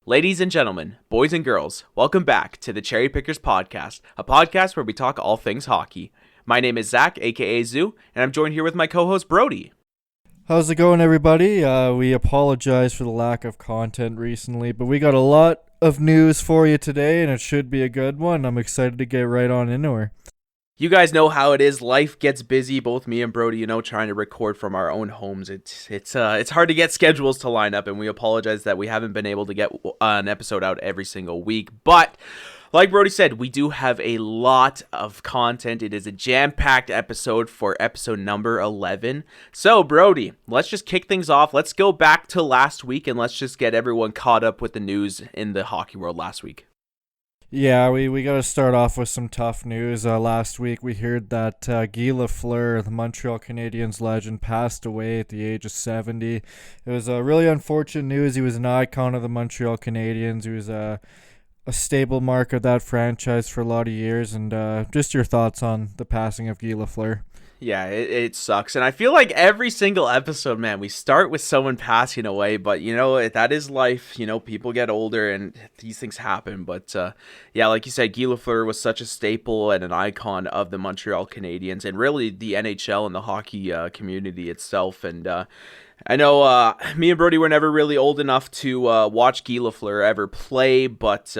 Ladies and gentlemen, boys and girls, welcome back to the Cherry Pickers Podcast, a podcast where we talk all things hockey. My name is Zach, aka Zoo, and I'm joined here with my co-host Brody. How's it going, everybody? We apologize for the lack of content recently, but we got a lot of news for you today, and it should be a good one. I'm excited to get right on into her. You guys know how it is. Life gets busy. Both me and Brody, trying to record from our own homes. It's hard to get schedules to line up, and we apologize that we haven't been able to get an episode out every single week. But like Brody said, we do have a lot of content. It is a jam-packed episode for episode number 11. So, Brody, let's just kick things off. Let's go back to last week, and let's just get everyone caught up with the news in the hockey world last week. Yeah, we got to start off with some tough news. Last week we heard that Guy Lafleur, the Montreal Canadiens legend, passed away at the age of 70. It was really unfortunate news. He was an icon of the Montreal Canadiens. He was a stable mark of that franchise for a lot of years. And just your thoughts on the passing of Guy Lafleur. Yeah, it sucks. And I feel like every single episode, man, we start with someone passing away. But, that is life. People get older and these things happen. But, yeah, like you said, Guy Lafleur was such a staple and an icon of the Montreal Canadiens and really the NHL and the hockey community itself. And I know me and Brody were never really old enough to watch Guy Lafleur ever play. But,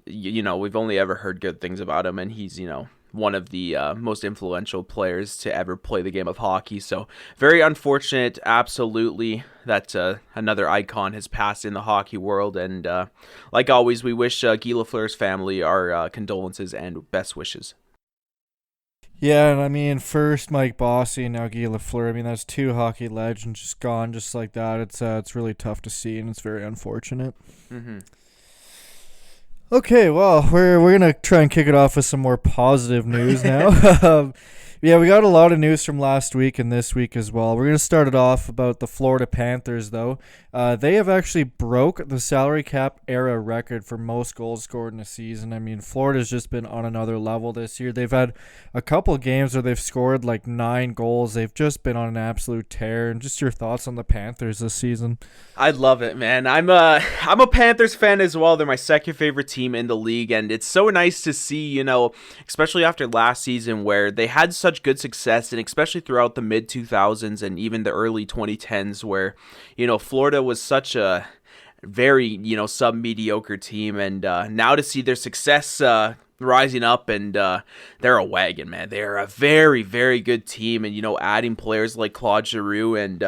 we've only ever heard good things about him. And he's, one of the most influential players to ever play the game of hockey. So very unfortunate, absolutely, that another icon has passed in the hockey world. And like always, we wish Guy Lafleur's family our condolences and best wishes. Yeah, and first Mike Bossy and now Guy Lafleur. That's two hockey legends just gone just like that. It's really tough to see, and it's very unfortunate. Mm-hmm. Okay, well, we're gonna try and kick it off with some more positive news now. Yeah, we got a lot of news from last week and this week as well. We're gonna start it off about the Florida Panthers, though. They have actually broke the salary cap era record for most goals scored in a season. Florida's just been on another level this year. They've had a couple games where they've scored like 9 goals. They've just been on an absolute tear. And just your thoughts on the Panthers this season? I love it, man. I'm a Panthers fan as well. They're my second favorite team in the league, and it's so nice to see, especially after last season where they had such good success, and especially throughout the mid-2000s and even the early 2010s where, Florida was such a very, sub-mediocre team, and now to see their success rising up, and they're a wagon, man. They're a very, very good team, and adding players like Claude Giroux and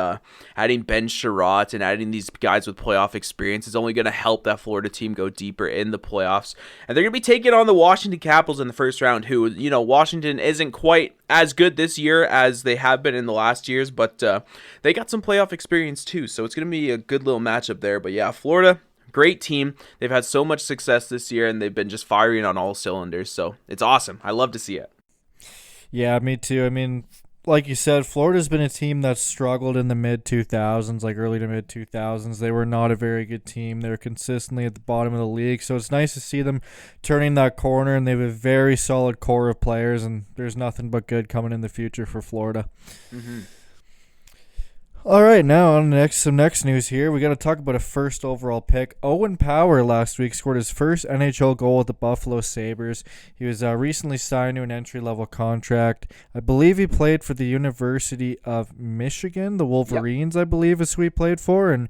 adding Ben Sherratt and adding these guys with playoff experience is only going to help that Florida team go deeper in the playoffs. And they're going to be taking on the Washington Capitals in the first round, who, Washington isn't quite as good this year as they have been in the last years, but they got some playoff experience too, so it's going to be a good little matchup there. But yeah, Florida, great team. They've had so much success this year, and they've been just firing on all cylinders. So it's awesome. I love to see it. Yeah, me too. Like you said, Florida's been a team that struggled in the mid-2000s, like early to mid-2000s. They were not a very good team. They were consistently at the bottom of the league. So it's nice to see them turning that corner, and they have a very solid core of players, and there's nothing but good coming in the future for Florida. Mm-hmm. All right, now on some next news here. We got to talk about a first overall pick. Owen Power last week scored his first NHL goal with the Buffalo Sabres. He was recently signed to an entry-level contract. I believe he played for the University of Michigan, the Wolverines, yep. I believe is who he played for. And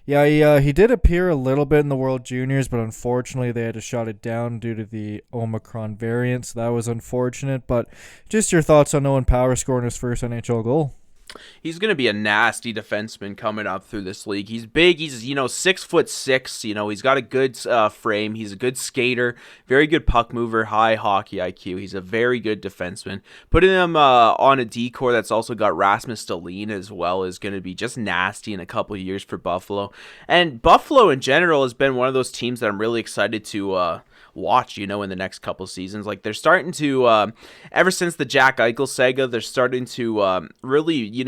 yeah, he did appear a little bit in the World Juniors, but unfortunately they had to shut it down due to the Omicron variant, so that was unfortunate. But just your thoughts on Owen Power scoring his first NHL goal? He's going to be a nasty defenseman coming up through this league. He's big. He's, 6'6". He's got a good frame. He's a good skater, very good puck mover, high hockey IQ. He's a very good defenseman. Putting him on a D-core that's also got Rasmus Dahlin as well is going to be just nasty in a couple of years for Buffalo. And Buffalo in general has been one of those teams that I'm really excited to watch, in the next couple seasons. Like, they're starting to, ever since the Jack Eichel saga, they're starting to really,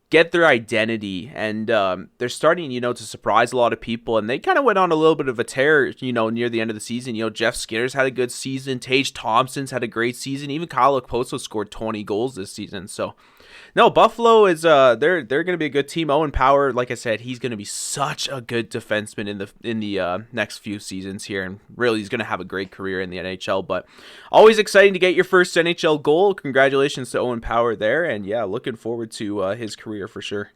get their identity, and they're starting, to surprise a lot of people, and they kind of went on a little bit of a tear, near the end of the season. Jeff Skinner's had a good season, Tage Thompson's had a great season, even Kyle Okposo scored 20 goals this season, so No, Buffalo is they're going to be a good team. Owen Power, like I said, he's going to be such a good defenseman in the next few seasons here, and really he's going to have a great career in the NHL. But always exciting to get your first NHL goal. Congratulations to Owen Power there, and yeah, looking forward to his career for sure.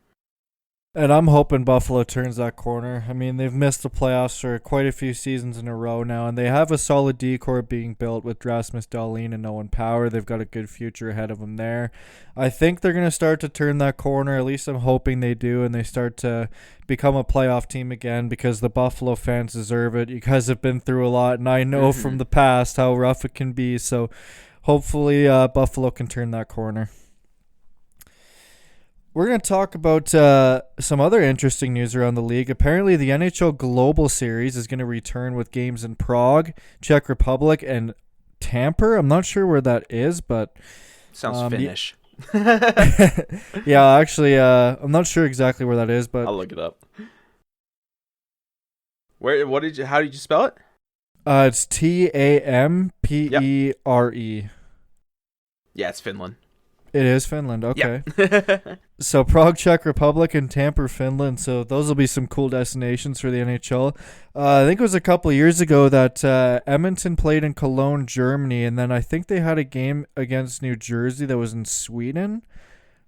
And I'm hoping Buffalo turns that corner. I mean, they've missed the playoffs for quite a few seasons in a row now, and they have a solid decor being built with Rasmus Dahlin and Owen Power. They've got a good future ahead of them there. I think they're going to start to turn that corner. At least I'm hoping they do, and they start to become a playoff team again, because the Buffalo fans deserve it. You guys have been through a lot, and I know from the past how rough it can be. So hopefully Buffalo can turn that corner. We're going to talk about some other interesting news around the league. Apparently, the NHL Global Series is going to return with games in Prague, Czech Republic, and Tampere. I'm not sure where that is, but... Sounds Finnish. Yeah, actually, I'm not sure exactly where that is, but... I'll look it up. How did you spell it? It's Tampere. Yeah, it's Finland. It is Finland, okay. Yeah. So Prague, Czech Republic, and Tampere, Finland. So those will be some cool destinations for the NHL. I think it was a couple of years ago that Edmonton played in Cologne, Germany, and then I think they had a game against New Jersey that was in Sweden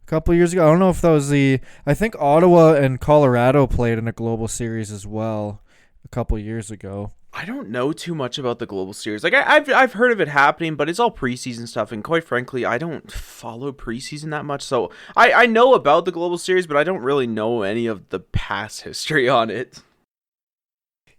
a couple of years ago. I don't know if that was I think Ottawa and Colorado played in a global series as well a couple of years ago. I don't know too much about the Global Series. Like I've heard of it happening, but it's all preseason stuff, and quite frankly, I don't follow preseason that much. So I know about the Global Series, but I don't really know any of the past history on it.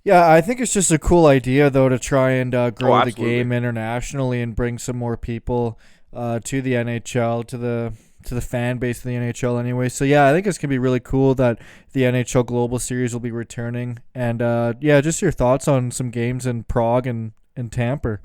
Yeah, I think it's just a cool idea though to try and grow the Absolutely. game internationally and bring some more people to the NHL, to the fan base of the NHL anyway. So yeah, I think it's gonna be really cool that the NHL Global Series will be returning. And yeah, just your thoughts on some games in Prague and Tampere.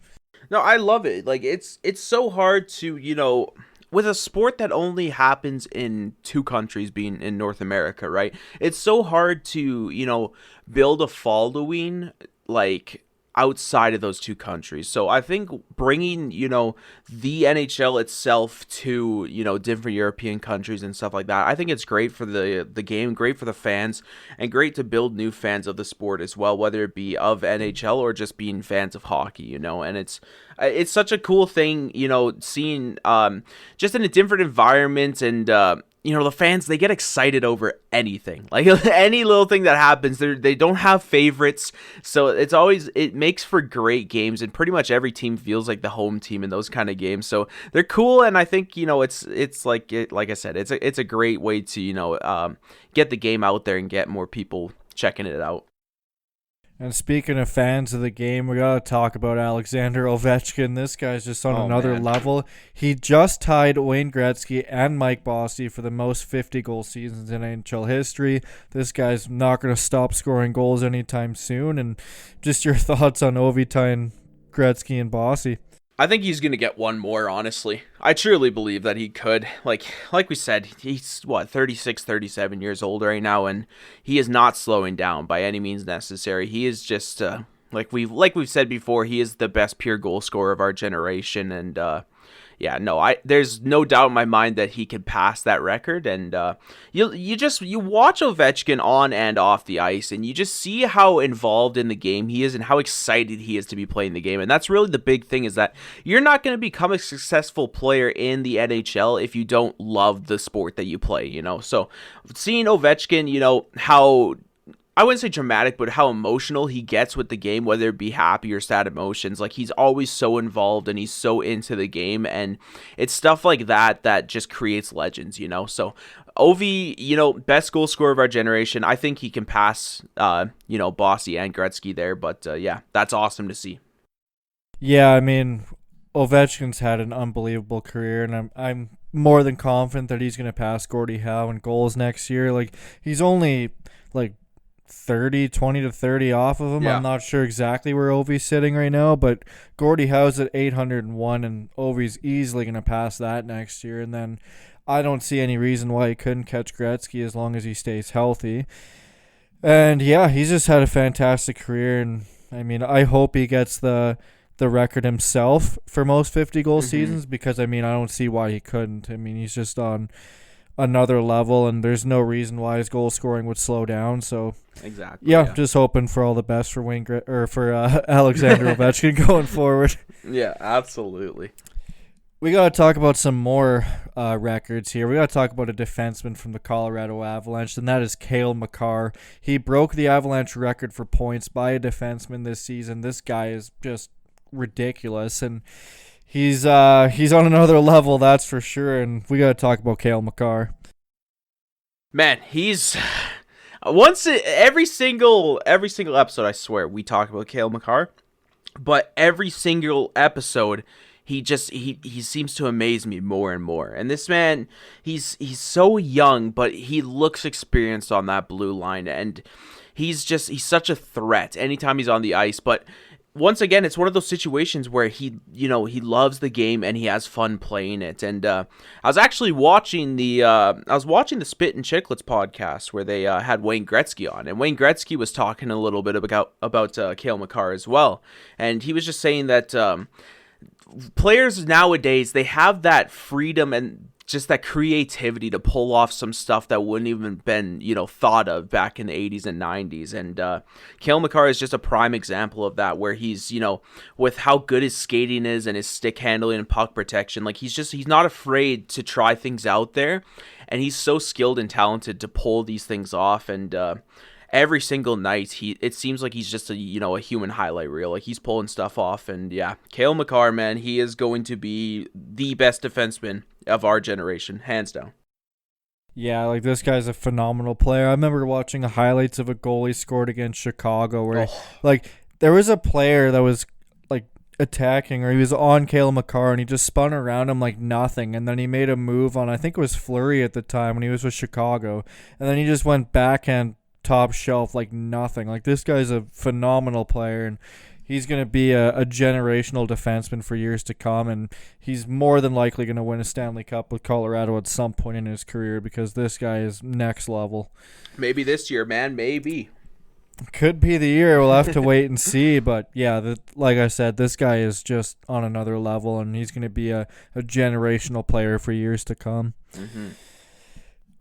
No, I love it. Like it's so hard to, with a sport that only happens in two countries, being in North America, right? It's so hard to, build a following like outside of those two countries. So I think bringing, the NHL itself to, different European countries and stuff like that, I think it's great for the game, great for the fans, and great to build new fans of the sport as well, whether it be of NHL or just being fans of hockey, and it's such a cool thing, seeing just in a different environment, and the fans, they get excited over anything. Like any little thing that happens, they don't have favorites. So it makes for great games, and pretty much every team feels like the home team in those kind of games. So they're cool, and I think, it's like I said, it's a great way to, get the game out there and get more people checking it out. And speaking of fans of the game, we got to talk about Alexander Ovechkin. This guy's just on another level. He just tied Wayne Gretzky and Mike Bossy for the most 50-goal seasons in NHL history. This guy's not going to stop scoring goals anytime soon. And just your thoughts on Ovi tying Gretzky and Bossy. I think he's going to get one more, honestly. I truly believe that he could. Like we said, he's, 36, 37 years old right now, and he is not slowing down by any means necessary. He is just, like we've said before, he is the best pure goal scorer of our generation, and yeah, no, there's no doubt in my mind that he can pass that record. And you watch Ovechkin on and off the ice, and you just see how involved in the game he is and how excited he is to be playing the game. And that's really the big thing, is that you're not going to become a successful player in the NHL if you don't love the sport that you play, So seeing Ovechkin, how, I wouldn't say dramatic, but how emotional he gets with the game, whether it be happy or sad emotions. Like, he's always so involved and he's so into the game, and it's stuff like that just creates legends, So Ovi, best goal scorer of our generation. I think he can pass, Bossy and Gretzky there, but yeah, that's awesome to see. Yeah, I mean, Ovechkin's had an unbelievable career, and I'm more than confident that he's going to pass Gordie Howe in goals next year. Like, he's only, 20 to 30 off of him. Yeah. I'm not sure exactly where Ovi's sitting right now, but Gordie Howe's at 801, and Ovi's easily going to pass that next year. And then I don't see any reason why he couldn't catch Gretzky as long as he stays healthy. And yeah, he's just had a fantastic career, and I mean, I hope he gets the record himself for most 50-goal seasons, because I mean, I don't see why he couldn't. I mean, he's just on another level, and there's no reason why his goal scoring would slow down. So Exactly. yeah, just hoping for all the best for Alexander Ovechkin going forward. Yeah, absolutely. We got to talk about some more records here. We got to talk about a defenseman from the Colorado Avalanche, and that is Cale Makar. He broke the Avalanche record for points by a defenseman this season. This guy is just ridiculous, and he's on another level, that's for sure. And we got to talk about Cale Makar. Man, he's every single episode, I swear, we talk about Cale Makar, but every single episode he seems to amaze me more and more. And this man, he's so young, but he looks experienced on that blue line, and he's such a threat anytime he's on the ice. But once again, it's one of those situations where he loves the game and he has fun playing it. And I was actually watching the Spit and Chicklets podcast where they had Wayne Gretzky on, and Wayne Gretzky was talking a little bit about Cale Makar as well, and he was just saying that players nowadays, they have that freedom and just that creativity to pull off some stuff that wouldn't even been, thought of back in the 80s and 90s. And Cale Makar is just a prime example of that, where he's, with how good his skating is and his stick handling and puck protection, like he's not afraid to try things out there, and he's so skilled and talented to pull these things off. And every single night, it seems like he's just a human highlight reel. Like, he's pulling stuff off. And yeah, Cale Makar, man, he is going to be the best defenseman of our generation, hands down. Yeah, like, this guy's a phenomenal player. I remember watching the highlights of a goal he scored against Chicago where there was a player that was attacking, or he was on Cale Makar, and he just spun around him like nothing, and then he made a move on, I think it was Fleury at the time when he was with Chicago, and then he just went backhand top shelf like nothing. Like, this guy's a phenomenal player, and he's going to be a generational defenseman for years to come, and he's more than likely going to win a Stanley Cup with Colorado at some point in his career, because this guy is next level. Maybe this year, man, maybe. Could be the year. We'll have to wait and see, but yeah, like I said, this guy is just on another level, and he's going to be a generational player for years to come. Mm-hmm.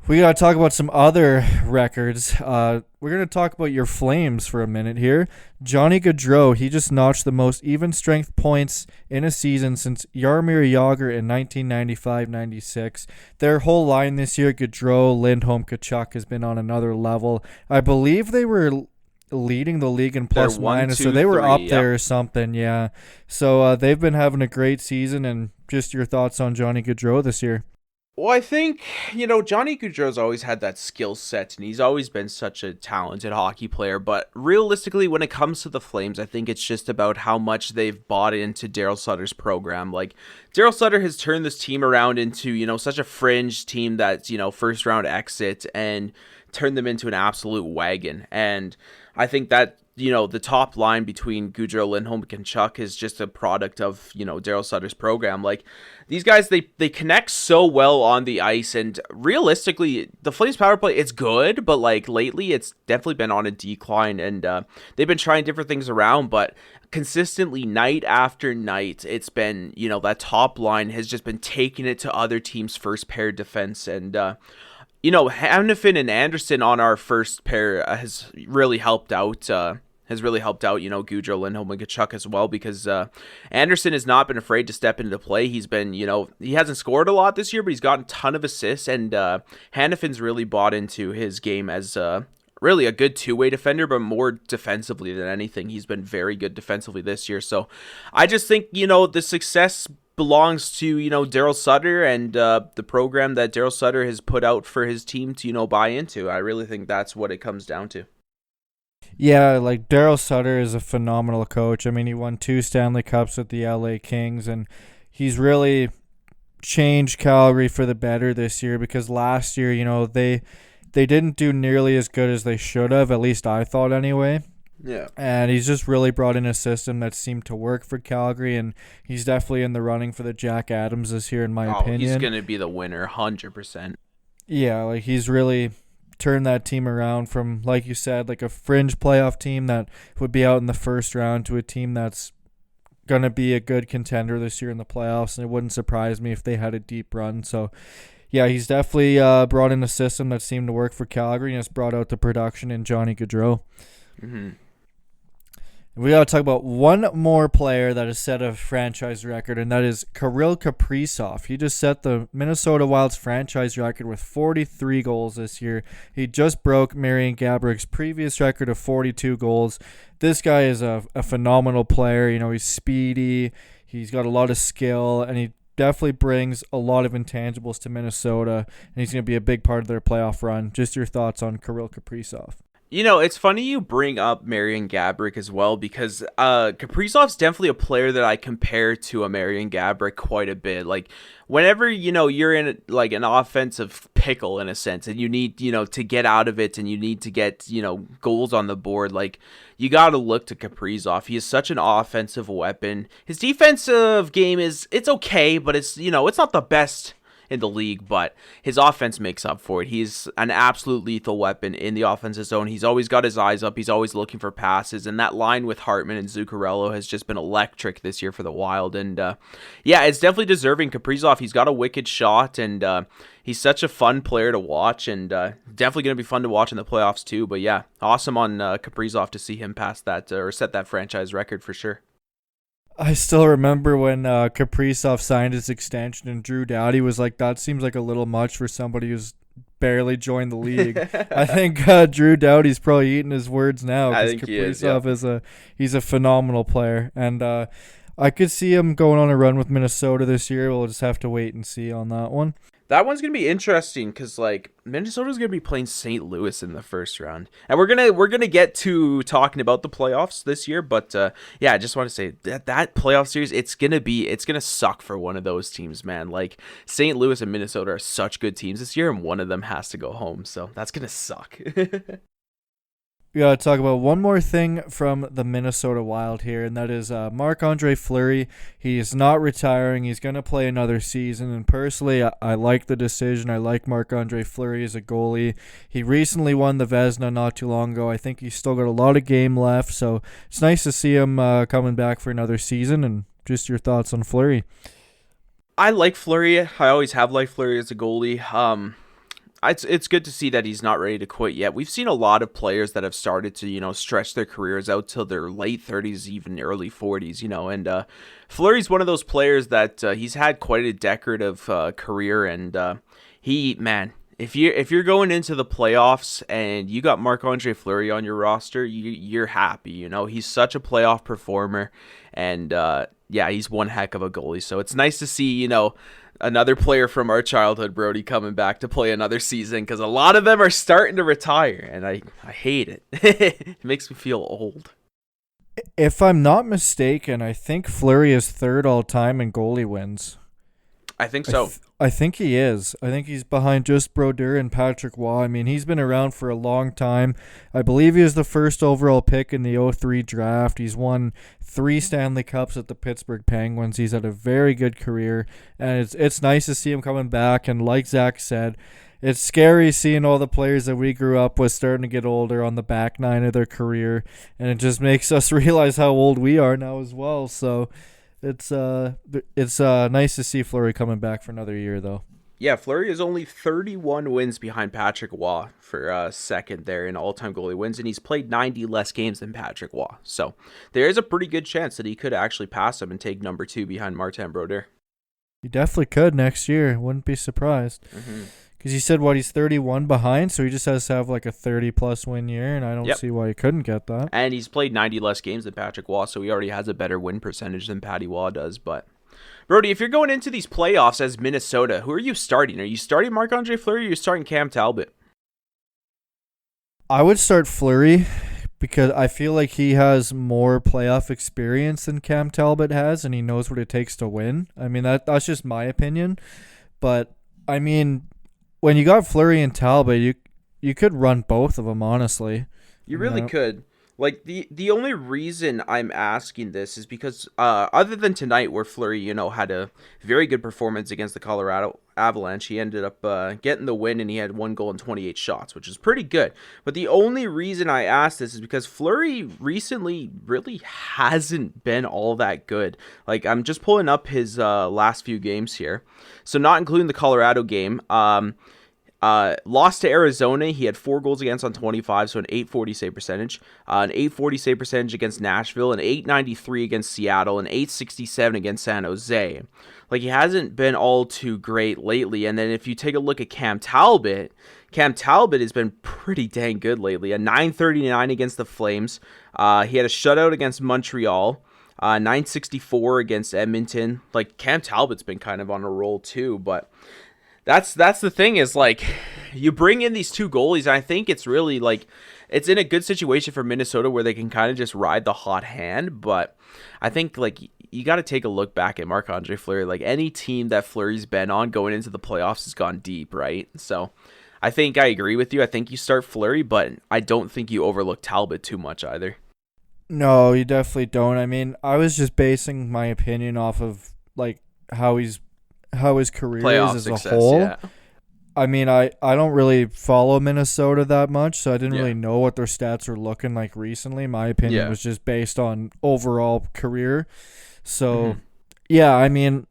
We got to talk about some other records. We're going to talk about your Flames for a minute here. Johnny Gaudreau, he just notched the most even strength points in a season since Jaromir Jagr in 1995-96. Their whole line this year, Gaudreau, Lindholm, Tkachuk, has been on another level. I believe they were leading the league in plus minus, so they were up there or something, yeah. So they've been having a great season, and just your thoughts on Johnny Gaudreau this year. Well, I think, Johnny Gaudreau's always had that skill set, and he's always been such a talented hockey player. But realistically, when it comes to the Flames, I think it's just about how much they've bought into Daryl Sutter's program. Like, Daryl Sutter has turned this team around into, such a fringe team that's, first round exit, and turned them into an absolute wagon. And I think that, the top line between Gaudreau, Lindholm, and Tkachuk is just a product of, Daryl Sutter's program. Like, these guys, they connect so well on the ice, and realistically, the Flames power play, it's good, but like lately, it's definitely been on a decline, and they've been trying different things around, but consistently, night after night, it's been, that top line has just been taking it to other teams' first pair defense, and Hanifin and Anderson on our first pair has really helped out. Gaudreau, Lindholm, and Tkachuk as well, because Anderson has not been afraid to step into play. He's been, he hasn't scored a lot this year, but he's gotten a ton of assists, and Hanifin's really bought into his game as really a good two-way defender, but more defensively than anything. He's been very good defensively this year. So I just think, the success belongs to, Daryl Sutter and the program that Daryl Sutter has put out for his team to, buy into. I really think that's what it comes down to. Yeah, like, Daryl Sutter is a phenomenal coach. I mean, he won 2 Stanley Cups with the LA Kings, and he's really changed Calgary for the better this year, because last year, they didn't do nearly as good as they should have, at least I thought anyway. Yeah. And he's just really brought in a system that seemed to work for Calgary, and he's definitely in the running for the Jack Adams this year, in my opinion. He's going to be the winner, 100%. Yeah, like, he's really turned that team around from, like you said, like a fringe playoff team that would be out in the first round to a team that's going to be a good contender this year in the playoffs, and it wouldn't surprise me if they had a deep run. So yeah, he's definitely brought in a system that seemed to work for Calgary and has brought out the production in Johnny Gaudreau. Mm-hmm. We got to talk about one more player that has set a franchise record, and that is Kirill Kaprizov. He just set the Minnesota Wild's franchise record with 43 goals this year. He just broke Marian Gabourik's previous record of 42 goals. This guy is a phenomenal player. You know, he's speedy, he's got a lot of skill, and he definitely brings a lot of intangibles to Minnesota, and he's going to be a big part of their playoff run. Just your thoughts on Kirill Kaprizov. You know, it's funny you bring up Marian Gaborik as well, because Kaprizov's definitely a player that I compare to a Marian Gaborik quite a bit. Like, whenever, you know, you're in like an offensive pickle in a sense, and you need, you know, to get out of it, and you need to get, you know, goals on the board, like, you got to look to Kaprizov. He is such an offensive weapon. His defensive game it's okay, but it's, you know, it's not the best in the league, but his offense makes up for it. He's an absolute lethal weapon in the offensive zone. He's always got his eyes up. He's always looking for passes, and that line with Hartman and Zuccarello has just been electric this year for the Wild. And yeah, it's definitely deserving. Kaprizov, he's got a wicked shot, and he's such a fun player to watch, and definitely going to be fun to watch in the playoffs too. But yeah, awesome on Kaprizov to see him pass that or set that franchise record for sure. I still remember when Kaprizov signed his extension, and Drew Doughty was like, that seems like a little much for somebody who's barely joined the league. I think Drew Doughty's probably eating his words now, because Kaprizov he's a phenomenal player, and I could see him going on a run with Minnesota this year. We'll just have to wait and see on that one. That one's going to be interesting because, like, Minnesota's going to be playing St. Louis in the first round. And we're gonna get to talking about the playoffs this year, but yeah, I just want to say that playoff series, it's going to suck for one of those teams, man. Like, St. Louis and Minnesota are such good teams this year, and one of them has to go home, so that's going to suck. We got to talk about one more thing from the Minnesota Wild here, and that is Marc-Andre Fleury. He is not retiring. He's going to play another season, and personally, I like the decision. I like Marc-Andre Fleury as a goalie. He recently won the Vezina not too long ago. I think he's still got a lot of game left, so it's nice to see him coming back for another season, and just your thoughts on Fleury. I like Fleury. I always have liked Fleury as a goalie. It's good to see that he's not ready to quit yet. We've seen a lot of players that have started to, you know, stretch their careers out till their late 30s, even early 40s, you know, and Fleury's one of those players that he's had quite a decorative career, and if you're going into the playoffs and you got Marc-Andre Fleury on your roster, you're happy, you know. He's such a playoff performer, and yeah, he's one heck of a goalie. So it's nice to see, you know, another player from our childhood, Brody, coming back to play another season, because a lot of them are starting to retire, and I hate it. It makes me feel old. If I'm not mistaken, I think Fleury is third all time in goalie wins. I think so. I think he is. I think he's behind just Brodeur and Patrick Waugh. I mean, he's been around for a long time. I believe he was the first overall pick in the 2003 draft. He's won 3 Stanley Cups at the Pittsburgh Penguins. He's had a very good career, and it's nice to see him coming back. And like Zach said, it's scary seeing all the players that we grew up with starting to get older on the back nine of their career, and it just makes us realize how old we are now as well. So it's nice to see Fleury coming back for another year, though. Yeah, Fleury is only 31 wins behind Patrick Waugh for second there in all-time goalie wins, and he's played 90 less games than Patrick Waugh. So there is a pretty good chance that he could actually pass him and take number 2 behind Martin Brodeur. He definitely could next year. Wouldn't be surprised. Because you said, he's 31 behind, so he just has to have like a 30-plus win year, and I don't see why he couldn't get that. And he's played 90 less games than Patrick Waugh, so he already has a better win percentage than Patty Waugh does. But, Brody, if you're going into these playoffs as Minnesota, who are you starting? Are you starting Marc-Andre Fleury, or are you starting Cam Talbot? I would start Fleury, because I feel like he has more playoff experience than Cam Talbot has, and he knows what it takes to win. I mean, that's just my opinion. But, I mean, when you got Fleury and Talbot, you could run both of them, honestly. You really could. Like the only reason I'm asking this is because other than tonight where Fleury, had a very good performance against the Colorado Avalanche, he ended up getting the win and he had 1 goal and 28 shots, which is pretty good. But the only reason I ask this is because Fleury recently really hasn't been all that good. Like I'm just pulling up his last few games here. So not including the Colorado game. Lost to Arizona. He had 4 goals against on 25, so an 840 save percentage. An 840 save percentage against Nashville, an 893 against Seattle, an 867 against San Jose. Like, he hasn't been all too great lately. And then if you take a look at Cam Talbot has been pretty dang good lately. A 939 against the Flames. He had a shutout against Montreal. 964 against Edmonton. Like, Cam Talbot's been kind of on a roll too, but that's the thing is, like, you bring in these 2 goalies, and I think it's really, like, it's in a good situation for Minnesota where they can kind of just ride the hot hand, but I think, like, you got to take a look back at Marc-Andre Fleury. Like, any team that Fleury's been on going into the playoffs has gone deep, right? So I think I agree with you. I think you start Fleury, but I don't think you overlook Talbot too much either. No, you definitely don't. I mean, I was just basing my opinion off of like how his career Playoff is as success, a whole. yeah. I mean, I don't really follow Minnesota that much, so I didn't Yeah. really know what their stats were looking like recently. My opinion Yeah. was just based on overall career. So, Mhm. yeah, I mean,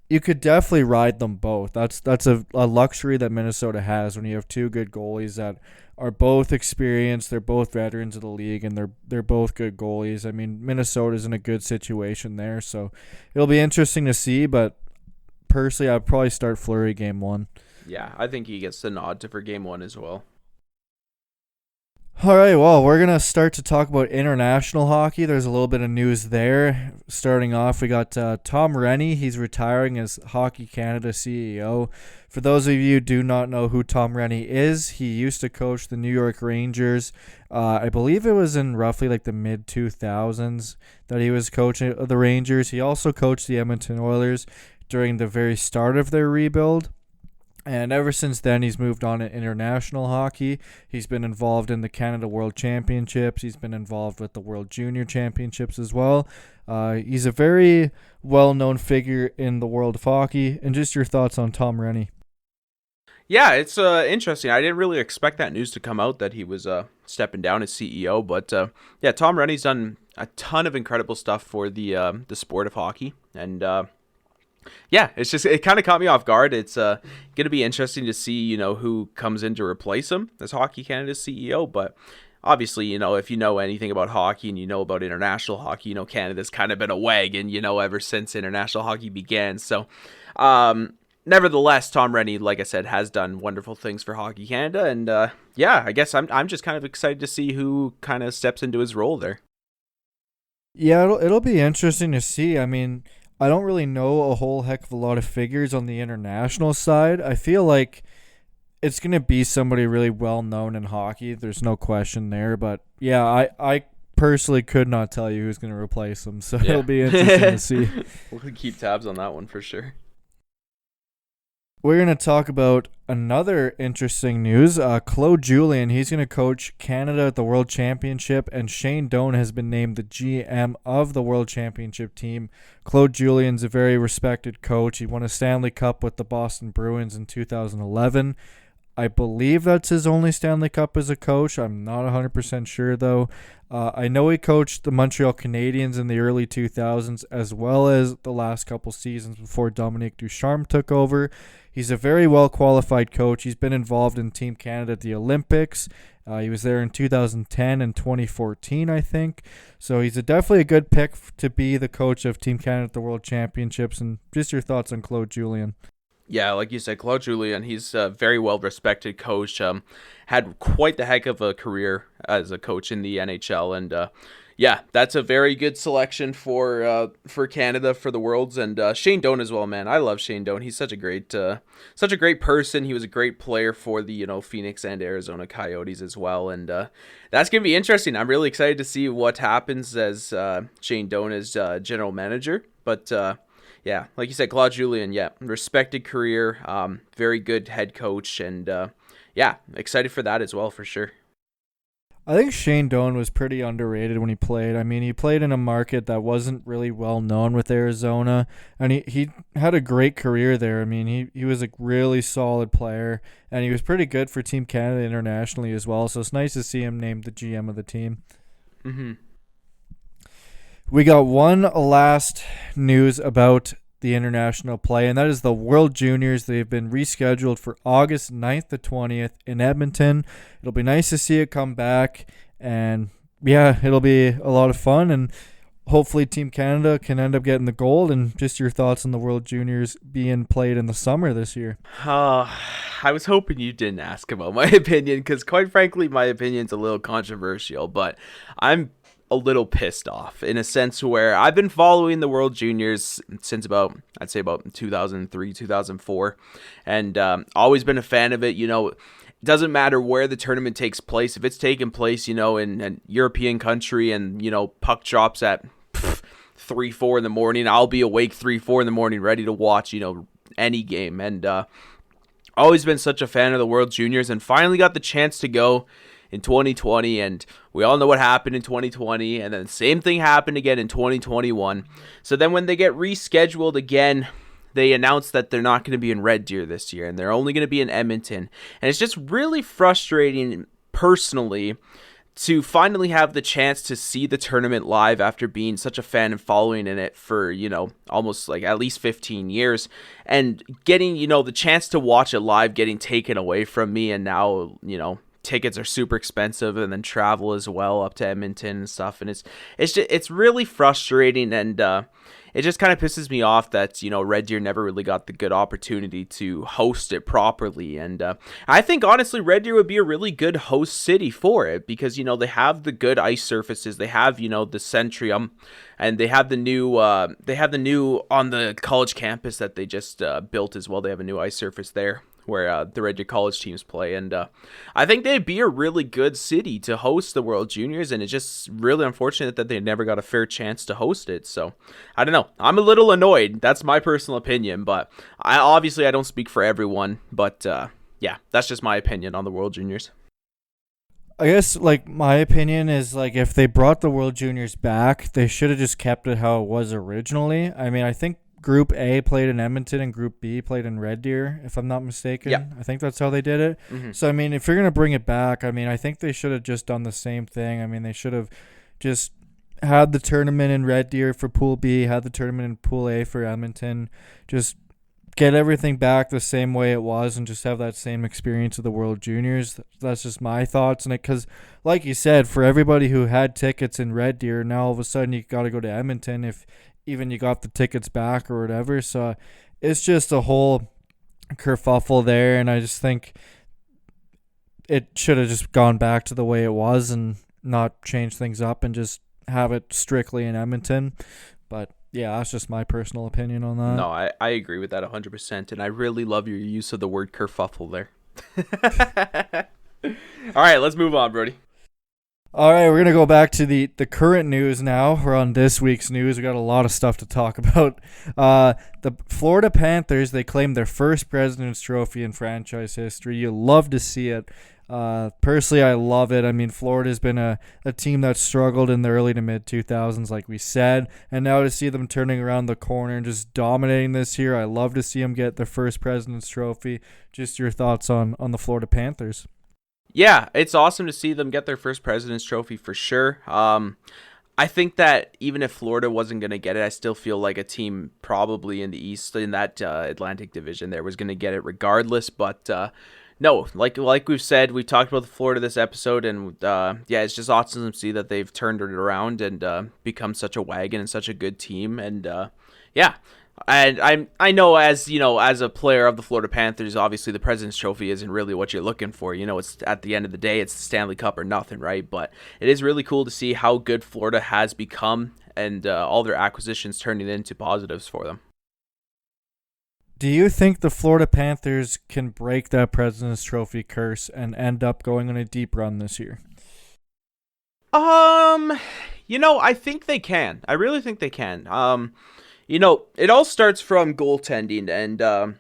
you could definitely ride them both. That's a luxury that Minnesota has when you have 2 good goalies that are both experienced. They're both veterans of the league, and they're both good goalies. I mean, Minnesota's in a good situation there, so it'll be interesting to see. But personally, I'd probably start Fleury game 1. Yeah, I think he gets the nod for game 1 as well. All right, well, we're going to start to talk about international hockey. There's a little bit of news there. Starting off, we got Tom Renney. He's retiring as Hockey Canada CEO. For those of you who do not know who Tom Renney is, he used to coach the New York Rangers. I believe it was in roughly like the mid-2000s that he was coaching the Rangers. He also coached the Edmonton Oilers during the very start of their rebuild. And ever since then, he's moved on to international hockey. He's been involved in the Canada World Championships. He's been involved with the World Junior Championships as well. He's a very well-known figure in the world of hockey. And just your thoughts on Tom Renney. Yeah, it's interesting. I didn't really expect that news to come out that he was stepping down as CEO, but yeah, Tom Renney's done a ton of incredible stuff for the sport of hockey, and yeah, it kind of caught me off guard. It's going to be interesting to see, who comes in to replace him as Hockey Canada's CEO. But obviously, if you know anything about hockey and you know about international hockey, Canada's kind of been a wagon, ever since international hockey began. So, nevertheless, Tom Renney, like I said, has done wonderful things for Hockey Canada. And yeah, I guess I'm just kind of excited to see who kind of steps into his role there. Yeah, it'll be interesting to see. I mean, I don't really know a whole heck of a lot of figures on the international side. I feel like it's going to be somebody really well known in hockey. There's no question there. But yeah, I personally could not tell you who's going to replace him. So Yeah. it'll be interesting to see. We'll keep tabs on that one for sure. We're going to talk about another interesting news. Claude Julien, he's going to coach Canada at the World Championship, and Shane Doan has been named the GM of the World Championship team. Claude Julien's a very respected coach. He won a Stanley Cup with the Boston Bruins in 2011. I believe that's his only Stanley Cup as a coach. I'm not 100% sure, though. I know he coached the Montreal Canadiens in the early 2000s, as well as the last couple seasons before Dominique Ducharme took over. He's a very well-qualified coach. He's been involved in Team Canada at the Olympics. He was there in 2010 and 2014, I think. So he's definitely a good pick to be the coach of Team Canada at the World Championships. And just your thoughts on Claude Julien. Yeah, like you said, Claude Julien, he's a very well-respected coach, had quite the heck of a career as a coach in the NHL, and yeah, that's a very good selection for Canada for the Worlds, and Shane Doan as well, man. I love Shane Doan. He's such a great person. He was a great player for the Phoenix and Arizona Coyotes as well, and that's gonna be interesting. I'm really excited to see what happens as Shane Doan is general manager, but. Yeah, like you said, Claude Julien, yeah, respected career, very good head coach, and yeah, excited for that as well, for sure. I think Shane Doan was pretty underrated when he played. I mean, he played in a market that wasn't really well known with Arizona, and he had a great career there. I mean, he was a really solid player, and he was pretty good for Team Canada internationally as well, so it's nice to see him named the GM of the team. Mm-hmm. We got one last news about the international play, and that is the World Juniors. They've been rescheduled for August 9th to 20th in Edmonton. It'll be nice to see it come back, and yeah, it'll be a lot of fun, and hopefully Team Canada can end up getting the gold. And just your thoughts on the World Juniors being played in the summer this year. I was hoping you didn't ask about my opinion, because quite frankly, my opinion's a little controversial, but I'm a little pissed off in a sense where I've been following the World Juniors since I'd say about 2003, 2004, and always been a fan of it. It doesn't matter where the tournament takes place. If it's taking place, in a European country and, puck drops at 3, 4 in the morning, I'll be awake 3, 4 in the morning ready to watch, any game. And always been such a fan of the World Juniors, and finally got the chance to go in 2020, and we all know what happened in 2020, and then the same thing happened again in 2021. So then when they get rescheduled again, they announced that they're not going to be in Red Deer this year, and they're only going to be in Edmonton. And it's just really frustrating personally to finally have the chance to see the tournament live after being such a fan and following in it for, almost like at least 15 years, and getting, the chance to watch it live getting taken away from me. And now, tickets are super expensive, and then travel as well up to Edmonton and stuff, and it's really frustrating, and it just kind of pisses me off that Red Deer never really got the good opportunity to host it properly. And I think honestly Red Deer would be a really good host city for it, because they have the good ice surfaces, they have the Centrium, and they have the new on the college campus that they just built as well. They have a new ice surface there where the Red Deer college teams play, and I think they'd be a really good city to host the World Juniors, and it's just really unfortunate that they never got a fair chance to host it. So I don't know, I'm a little annoyed. That's my personal opinion, but I don't speak for everyone, but yeah, that's just my opinion on the World Juniors. I guess, my opinion is, if they brought the World Juniors back, they should have just kept it how it was originally. I mean, I think Group A played in Edmonton and Group B played in Red Deer, if I'm not mistaken. Yeah. I think that's how they did it. Mm-hmm. So, I mean, if you're going to bring it back, I mean, I think they should have just done the same thing. I mean, they should have just had the tournament in Red Deer for Pool B, had the tournament in Pool A for Edmonton, just get everything back the same way it was and just have that same experience of the World Juniors. That's just my thoughts on it, because like you said, for everybody who had tickets in Red Deer, now all of a sudden you got to go to Edmonton if even you got the tickets back or whatever. So it's just a whole kerfuffle there, and I just think it should have just gone back to the way it was and not change things up and just have it strictly in Edmonton. But yeah, that's just my personal opinion on that. No, I agree with that 100%, and I really love your use of the word kerfuffle there. All right, let's move on, Brody. All right, we're going to go back to the current news now. We're on this week's news. We got a lot of stuff to talk about. The Florida Panthers, they claimed their first President's Trophy in franchise history. You love to see it. Personally, I love it. I mean, Florida's been a team that struggled in the early to mid 2000s, like we said, and now to see them turning around the corner and just dominating this year, I love to see them get their first President's Trophy. Just your thoughts on the Florida Panthers? Yeah, it's awesome to see them get their first President's Trophy for sure. I think that even if Florida wasn't going to get it, I still feel like a team probably in the East, in that Atlantic Division there, was going to get it regardless. But no, like we've said, we talked about Florida this episode, and yeah, it's just awesome to see that they've turned it around and become such a wagon and such a good team. And yeah. And I know, as as a player of the Florida Panthers, obviously the President's Trophy isn't really what you're looking for. It's at the end of the day, it's the Stanley Cup or nothing, right? But it is really cool to see how good Florida has become, and all their acquisitions turning into positives for them. Do you think the Florida Panthers can break that President's Trophy curse and end up going on a deep run this year? I think they can. I really think they can. It all starts from goaltending, and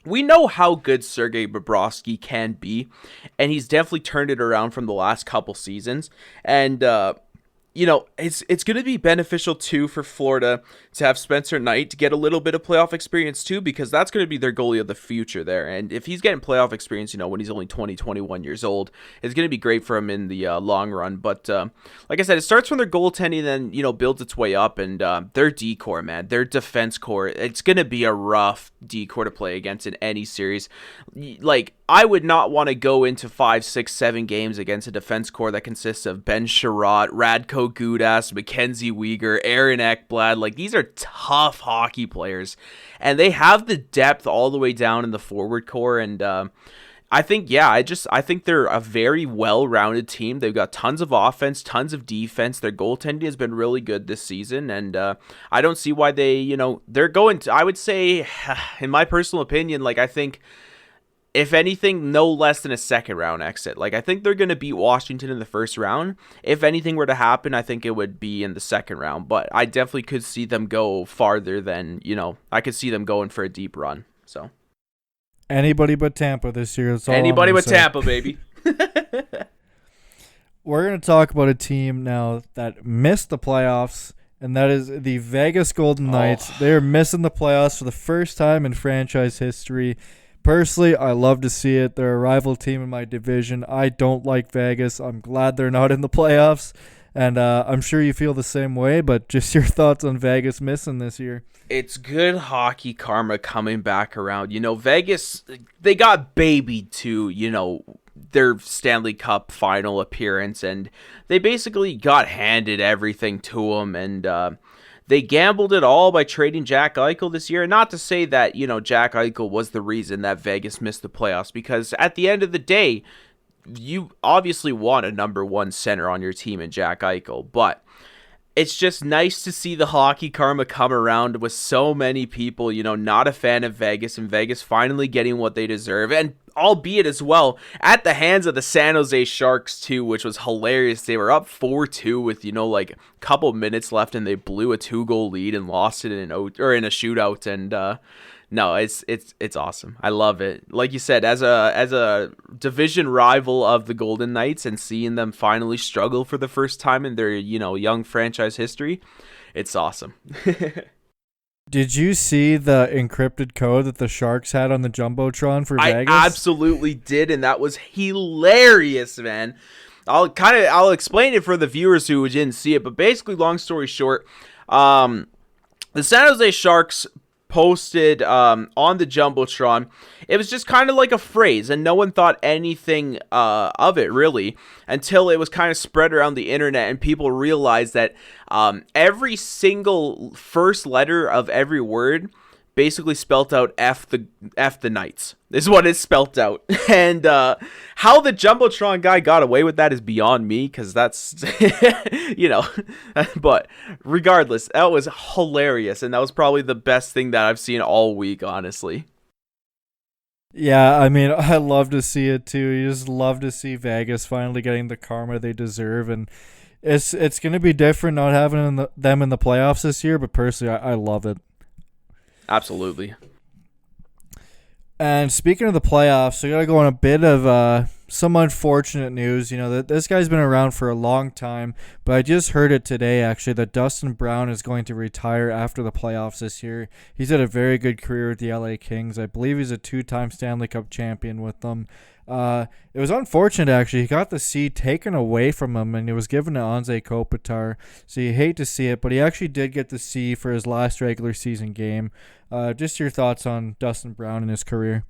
we know how good Sergei Bobrovsky can be, and he's definitely turned it around from the last couple seasons. And it's going to be beneficial too for Florida to have Spencer Knight to get a little bit of playoff experience too, because that's going to be their goalie of the future there. And if he's getting playoff experience, when he's only 20, 21 years old, it's going to be great for him in the long run. But like I said, it starts from their goaltending, then builds its way up, and their D-core, man, their defense core, it's going to be a rough D-core to play against in any series. Like, I would not want to go into 5, 6, 7 games against a defense core that consists of Ben Sherratt, Radko Gudas, Mackenzie Weegar, Aaron Ekblad. Like, these are tough hockey players, and they have the depth all the way down in the forward core. And I think they're a very well-rounded team. They've got tons of offense, tons of defense. Their goaltending has been really good this season, and I don't see why they're going to. I would say, in my personal opinion, like, I think, if anything, no less than a second round exit. Like, I think they're going to beat Washington in the first round. If anything were to happen, I think it would be in the second round. But I definitely could see them go farther than, I could see them going for a deep run. So anybody but Tampa this year. That's all anybody but Tampa, baby. We're going to talk about a team now that missed the playoffs, and that is the Vegas Golden Knights. They're missing the playoffs for the first time in franchise history. Personally, I love to see it. They're a rival team in my division. I don't like Vegas. I'm glad they're not in the playoffs, and I'm sure you feel the same way, but just your thoughts on Vegas missing this year. It's good hockey karma coming back around. Vegas, they got babied to, their Stanley Cup final appearance, and they basically got handed everything to them, and they gambled it all by trading Jack Eichel this year. Not to say that, Jack Eichel was the reason that Vegas missed the playoffs, because at the end of the day, you obviously want a number one center on your team in Jack Eichel. But it's just nice to see the hockey karma come around with so many people, not a fan of Vegas, and Vegas finally getting what they deserve. And albeit as well at the hands of the San Jose Sharks too, which was hilarious. They were up 4-2 with like a couple minutes left, and they blew a 2-goal lead and lost it in a shootout. And no, it's awesome. I love it. Like you said, as a division rival of the Golden Knights, and seeing them finally struggle for the first time in their young franchise history, it's awesome. Did you see the encrypted code that the Sharks had on the Jumbotron for Vegas? I absolutely did, and that was hilarious, man. I'll explain it for the viewers who didn't see it, but basically, long story short, the San Jose Sharks posted on the Jumbotron. It was just kind of like a phrase, and no one thought anything of it really until it was kind of spread around the internet, and people realized that every single first letter of every word basically spelt out F the Knights is what it spelt out. And how the Jumbotron guy got away with that is beyond me, because that's but regardless, that was hilarious, and that was probably the best thing that I've seen all week, honestly. Yeah, I mean, I love to see it too. You just love to see Vegas finally getting the karma they deserve, and it's going to be different not having them in the playoffs this year, but personally, I love it. Absolutely. And speaking of the playoffs, we got to go on a bit of some unfortunate news. This guy's been around for a long time, but I just heard it today, actually, that Dustin Brown is going to retire after the playoffs this year. He's had a very good career with the LA Kings. I believe he's a 2-time Stanley Cup champion with them. It was unfortunate, actually. He got the C taken away from him, and it was given to Anze Kopitar. So you hate to see it, but he actually did get the C for his last regular season game. Just your thoughts on Dustin Brown and his career.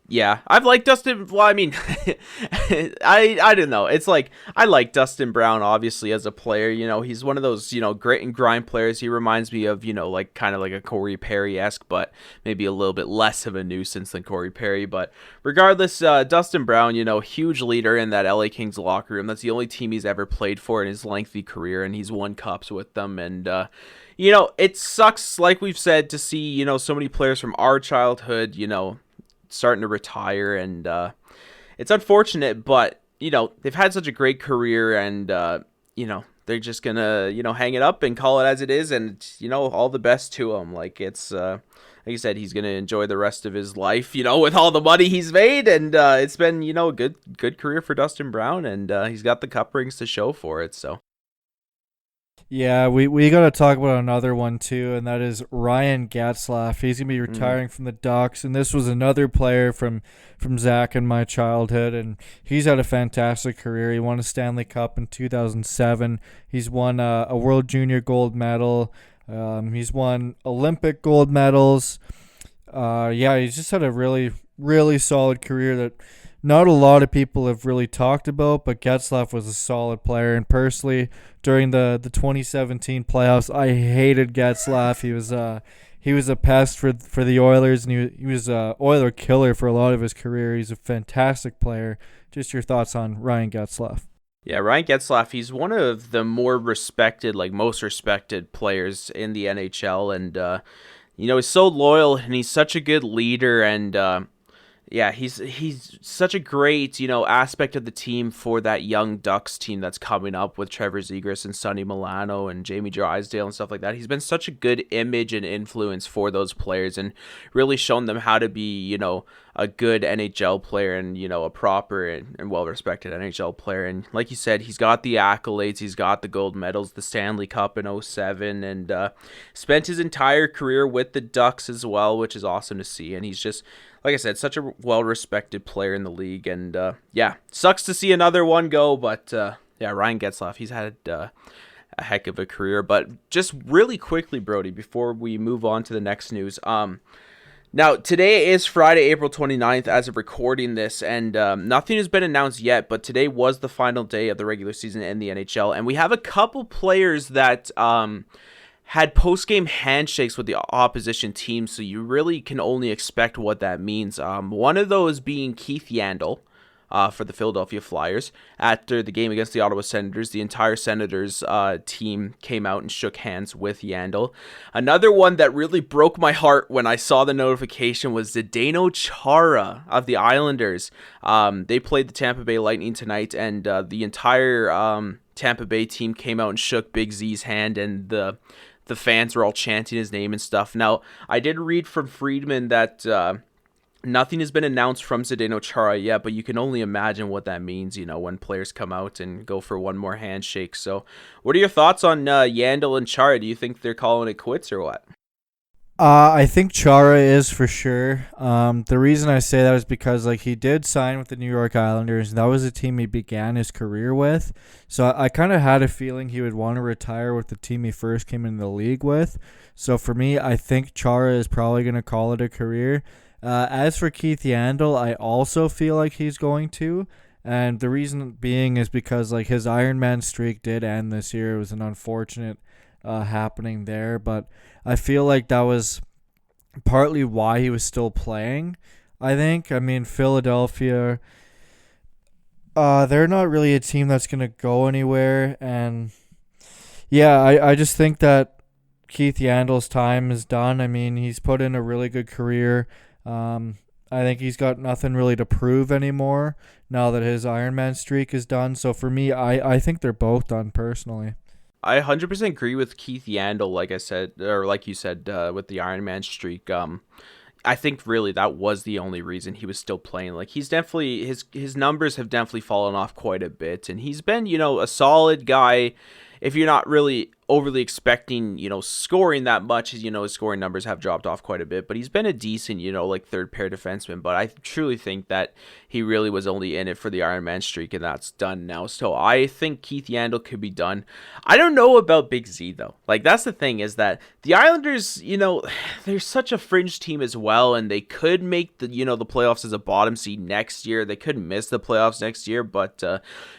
Yeah, I've liked Dustin. Well, I mean, I don't know. It's like, I like Dustin Brown, obviously, as a player. He's one of those, grit and grind players. He reminds me of, like kind of like a Corey Perry-esque, but maybe a little bit less of a nuisance than Corey Perry. But regardless, Dustin Brown, huge leader in that LA Kings locker room. That's the only team he's ever played for in his lengthy career, and he's won cups with them. And, it sucks, like we've said, to see, so many players from our childhood, starting to retire, and it's unfortunate, but they've had such a great career, and they're just gonna hang it up and call it as it is, and all the best to them. Like, it's like I said, he's going to enjoy the rest of his life, with all the money he's made. And it's been, a good career for Dustin Brown, and he's got the cup rings to show for it. So. Yeah, we got to talk about another one too, and that is Ryan Getzlaf. He's going to be retiring from the Ducks, and this was another player from Zach and my childhood, and he's had a fantastic career. He won a Stanley Cup in 2007. He's won a World Junior gold medal. He's won Olympic gold medals. He's just had a really, really solid career that not a lot of people have really talked about, but Getzlaf was a solid player. And personally, during the 2017 playoffs, I hated Getzlaf. He was a pest for the Oilers, and he was a Oiler killer for a lot of his career. He's a fantastic player. Just your thoughts on Ryan Getzlaf? Yeah, Ryan Getzlaf, he's one of the more respected, most respected players in the NHL. And, he's so loyal, and he's such a good leader. And, he's such a great, aspect of the team for that young Ducks team that's coming up with Trevor Zegras and Sonny Milano and Jamie Drysdale and stuff like that. He's been such a good image and influence for those players, and really shown them how to be, a good NHL player, and, a proper and well-respected NHL player. And like you said, he's got the accolades, he's got the gold medals, the Stanley Cup in 2007, and spent his entire career with the Ducks as well, which is awesome to see. And he's just, like I said, such a well-respected player in the league. And sucks to see another one go, but Ryan Getzlaf, he's had a heck of a career. But just really quickly, Brody, before we move on to the next news, now, today is Friday, April 29th, as of recording this, and nothing has been announced yet, but today was the final day of the regular season in the NHL, and we have a couple players that had post-game handshakes with the opposition team, so you really can only expect what that means. One of those being Keith Yandle for the Philadelphia Flyers. After the game against the Ottawa Senators, the entire Senators team came out and shook hands with Yandle. Another one that really broke my heart when I saw the notification was Zdeno Chara of the Islanders. They played the Tampa Bay Lightning tonight, and the entire Tampa Bay team came out and shook Big Z's hand, and the fans were all chanting his name and stuff. Now, I did read from Friedman that nothing has been announced from Zdeno Chara yet, but you can only imagine what that means, when players come out and go for one more handshake. So what are your thoughts on Yandle and Chara? Do you think they're calling it quits or what? I think Chara is for sure. The reason I say that is because he did sign with the New York Islanders, and that was the team he began his career with. So I kind of had a feeling he would want to retire with the team he first came into the league with. So for me, I think Chara is probably going to call it a career. As for Keith Yandle, I also feel like he's going to. And the reason being is because his Ironman streak did end this year. It was an unfortunate happening there, but I feel like that was partly why he was still playing. I think. I mean, Philadelphia, they're not really a team that's going to go anywhere. And yeah, I just think that Keith Yandle's time is done. I mean, he's put in a really good career. I think he's got nothing really to prove anymore now that his Ironman streak is done. So for me, I think they're both done personally. I 100% agree with Keith Yandle, like I said, or like you said, with the Ironman streak. I think really that was the only reason he was still playing. He's definitely, his numbers have definitely fallen off quite a bit, and he's been, a solid guy. If you're not really overly expecting, scoring that much, his scoring numbers have dropped off quite a bit, but he's been a decent, third pair defenseman. But I truly think that he really was only in it for the Ironman streak, and that's done now. So I think Keith Yandle could be done. I don't know about Big Z though. That's the thing, is that the Islanders, they're such a fringe team as well, and they could make the, the playoffs as a bottom seed next year. They could miss the playoffs next year, but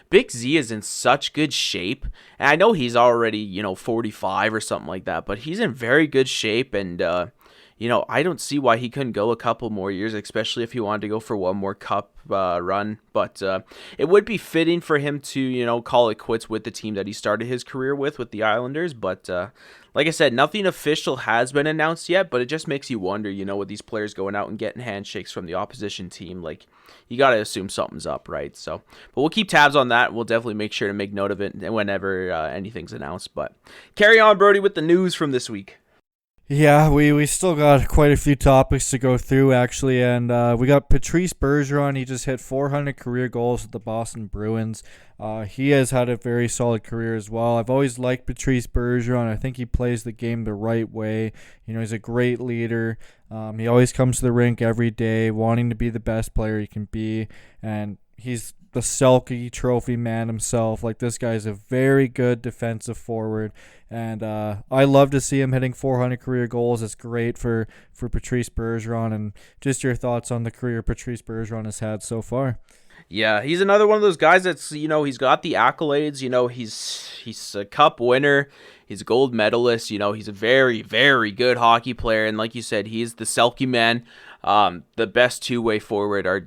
Big Z is in such good shape, and I know he's already, 45 or something like that, but he's in very good shape, and I don't see why he couldn't go a couple more years, especially if he wanted to go for one more cup run. But it would be fitting for him to, call it quits with the team that he started his career with the Islanders. But like I said, nothing official has been announced yet, but it just makes you wonder, with these players going out and getting handshakes from the opposition team, you got to assume something's up, right? So, but we'll keep tabs on that. We'll definitely make sure to make note of it whenever anything's announced. But carry on, Brody, with the news from this week. Yeah, we still got quite a few topics to go through, actually, and we got Patrice Bergeron. He just hit 400 career goals with the Boston Bruins. He has had a very solid career as well. I've always liked Patrice Bergeron. I think he plays the game the right way. He's a great leader. He always comes to the rink every day, wanting to be the best player he can be, and he's the Selke Trophy man himself. Like, this guy's a very good defensive forward, and I love to see him hitting 400 career goals. It's great for Patrice Bergeron. And just your thoughts on the career Patrice Bergeron has had so far. Yeah, he's another one of those guys that's, he's got the accolades. He's a cup winner. He's a gold medalist. He's a very, very good hockey player. And like you said, he's the Selke man. The best two-way forward our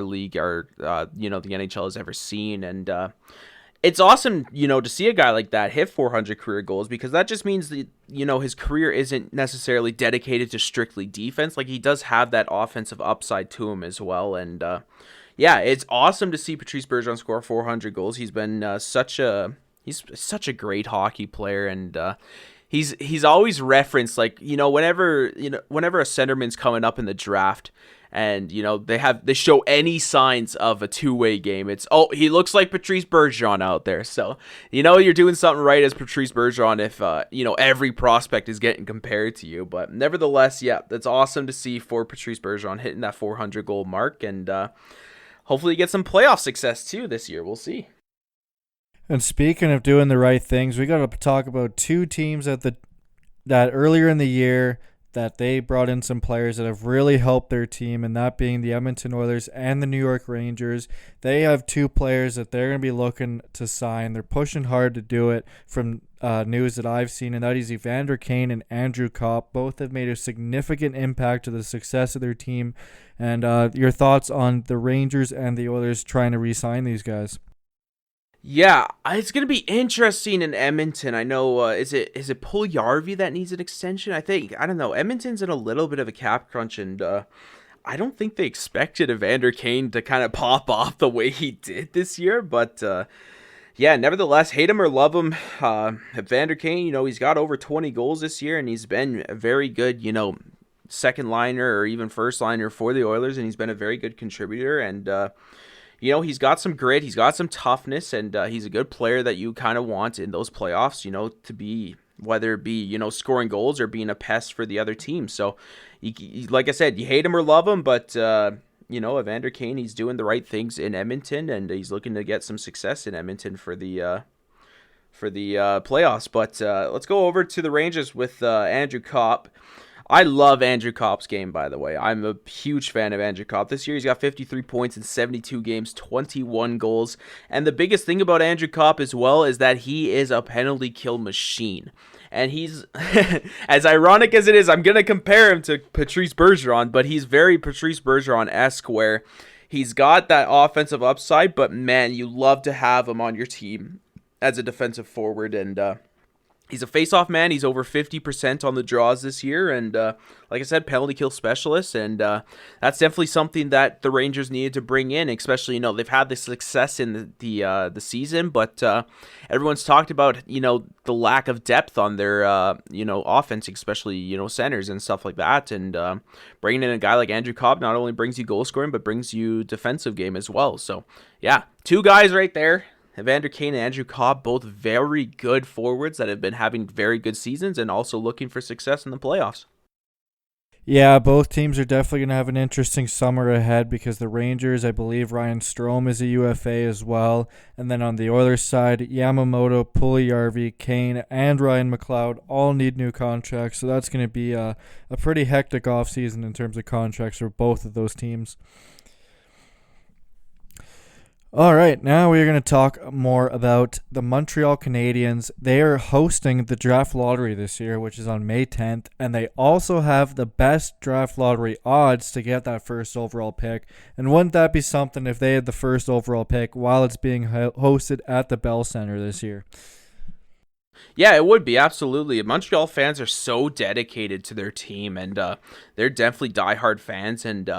league, the NHL has ever seen. And it's awesome, to see a guy like that hit 400 career goals, because that just means that, his career isn't necessarily dedicated to strictly defense. Like, he does have that offensive upside to him as well. And, yeah, it's awesome to see Patrice Bergeron score 400 goals. He's been such a great hockey player, and he's always referenced, like, whenever a centerman's coming up in the draft, and they show any signs of a two-way game, it's, oh, he looks like Patrice Bergeron out there. So you're doing something right as Patrice Bergeron if every prospect is getting compared to you. But nevertheless, yeah, that's awesome to see for Patrice Bergeron hitting that 400 goal mark, and hopefully get some playoff success too this year. We'll see. And speaking of doing the right things, we got to talk about two teams that earlier in the year that they brought in some players that have really helped their team, and that being the Edmonton Oilers and the New York Rangers. They have two players that they're going to be looking to sign. They're pushing hard to do it from news that I've seen, and that is Evander Kane and Andrew Kopp. Both have made a significant impact to the success of their team. And your thoughts on the Rangers and the Oilers trying to re-sign these guys? Yeah, it's gonna be interesting in Edmonton. I know, is it Puljujarvi that needs an extension? I don't know. Edmonton's in a little bit of a cap crunch, and I don't think they expected Evander Kane to kind of pop off the way he did this year. But yeah, nevertheless, hate him or love him, Evander Kane, he's got over 20 goals this year, and he's been a very good, second liner or even first liner for the Oilers, and he's been a very good contributor. And he's got some grit, he's got some toughness, and he's a good player that you kind of want in those playoffs, to be, whether it be, scoring goals or being a pest for the other team. So, like I said, you hate him or love him, but, Evander Kane, he's doing the right things in Edmonton, and he's looking to get some success in Edmonton for the playoffs. But let's go over to the Rangers with Andrew Kopp. I love Andrew Kopp's game, by the way. I'm a huge fan of Andrew Kopp. This year he's got 53 points in 72 games, 21 goals. And the biggest thing about Andrew Kopp as well is that he is a penalty kill machine. And he's, as ironic as it is, I'm going to compare him to Patrice Bergeron, but he's very Patrice Bergeron-esque, where he's got that offensive upside, but man, you love to have him on your team as a defensive forward. And he's a face-off man. He's over 50% on the draws this year, and like I said, penalty kill specialist, and that's definitely something that the Rangers needed to bring in. Especially, they've had the success in the season, but everyone's talked about the lack of depth on their offense, especially centers and stuff like that. And bringing in a guy like Andrew Kopp not only brings you goal scoring, but brings you defensive game as well. So yeah, two guys right there. Evander Kane and Andrew Kopp, both very good forwards that have been having very good seasons and also looking for success in the playoffs. Yeah, both teams are definitely going to have an interesting summer ahead, because the Rangers, I believe Ryan Strome is a UFA as well. And then on the Oilers side, Yamamoto, Puljujarvi, Kane, and Ryan McLeod all need new contracts. So that's going to be a pretty hectic offseason in terms of contracts for both of those teams. All right, now we're going to talk more about the Montreal Canadiens. They are hosting the draft lottery this year, which is on May 10th, and they also have the best draft lottery odds to get that first overall pick. And wouldn't that be something if they had the first overall pick while it's being hosted at the Bell Center this year? Yeah, it would be, absolutely. Montreal fans are so dedicated to their team, and they're definitely diehard fans, and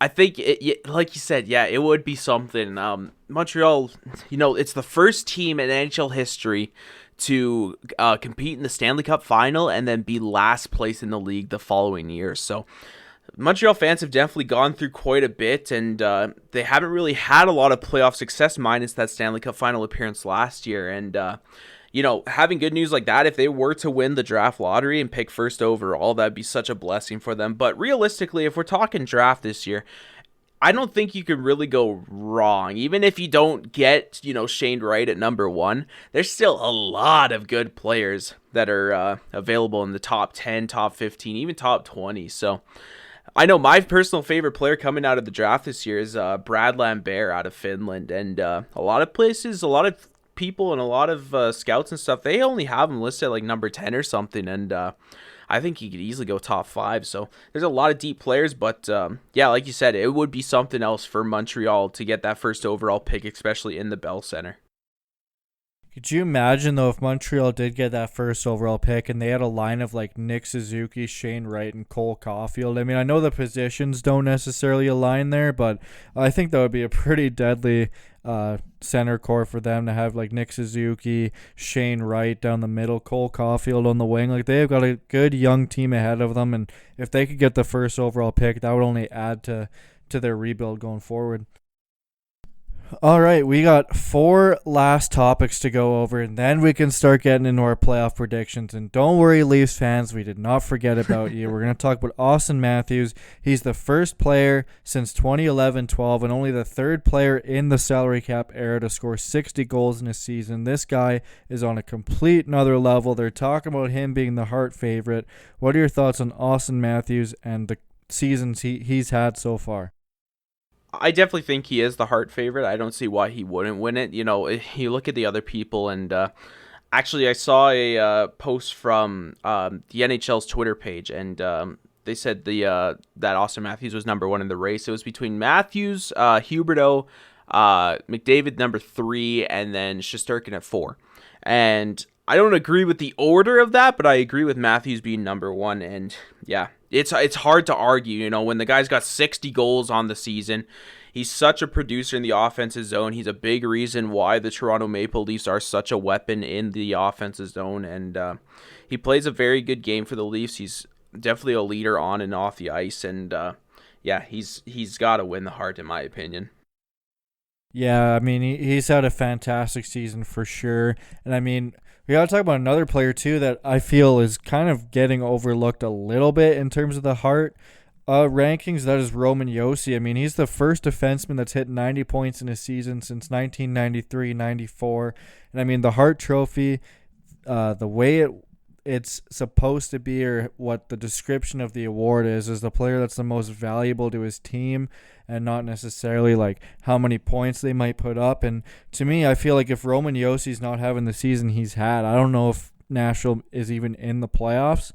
I think, like you said, yeah, it would be something. Montreal, it's the first team in NHL history to compete in the Stanley Cup final and then be last place in the league the following year. So Montreal fans have definitely gone through quite a bit, and they haven't really had a lot of playoff success minus that Stanley Cup final appearance last year. And, having good news like that, if they were to win the draft lottery and pick first overall, that'd be such a blessing for them. But realistically, if we're talking draft this year, I don't think you can really go wrong. Even if you don't get, Shane Wright at number 1, there's still a lot of good players that are available in the top 10, top 15, even top 20. So I know my personal favorite player coming out of the draft this year is Brad Lambert out of Finland. And a lot of places, a lot of people and a lot of scouts and stuff, they only have him listed at like number 10 or something. And I think he could easily go top 5. So there's a lot of deep players. But like you said, it would be something else for Montreal to get that first overall pick, especially in the Bell Center. Could you imagine, though, if Montreal did get that first overall pick and they had a line of like Nick Suzuki, Shane Wright, and Cole Caulfield? I mean, I know the positions don't necessarily align there, but I think that would be a pretty deadly center core for them to have like Nick Suzuki, Shane Wright down the middle, Cole Caulfield on the wing. Like, they've got a good young team ahead of them, and if they could get the first overall pick, that would only add to their rebuild going forward. All right, we got 4 last topics to go over, and then we can start getting into our playoff predictions. And don't worry, Leafs fans, we did not forget about you. We're going to talk about Austin Matthews. He's the first player since 2011-12 and only the 3rd player in the salary cap era to score 60 goals in a season. This guy is on a complete another level. They're talking about him being the Hart favorite. What are your thoughts on Austin Matthews and the seasons he's had so far? I definitely think he is the Hart favorite. I don't see why he wouldn't win it. You look at the other people, and actually I saw a post from the NHL's Twitter page, and they said that Austin Matthews was number 1 in the race. It was between Matthews, Huberdeau, McDavid number 3, and then Shesterkin at 4. And I don't agree with the order of that, but I agree with Matthews being number 1. And yeah, it's hard to argue, when the guy's got 60 goals on the season. He's such a producer in the offensive zone. He's a big reason why the Toronto Maple Leafs are such a weapon in the offensive zone. And he plays a very good game for the Leafs. He's definitely a leader on and off the ice. And he's got to win the Hart, in my opinion. Yeah, I mean, he's had a fantastic season for sure. And I mean, we got to talk about another player, too, that I feel is kind of getting overlooked a little bit in terms of the Hart rankings. That is Roman Josi. I mean, he's the first defenseman that's hit 90 points in a season since 1993-94. And I mean, the Hart Trophy, the way it's supposed to be, or what the description of the award is the player that's the most valuable to his team, and not necessarily like how many points they might put up. And to me, I feel like if Roman Josi's not having the season he's had, I don't know if Nashville is even in the playoffs.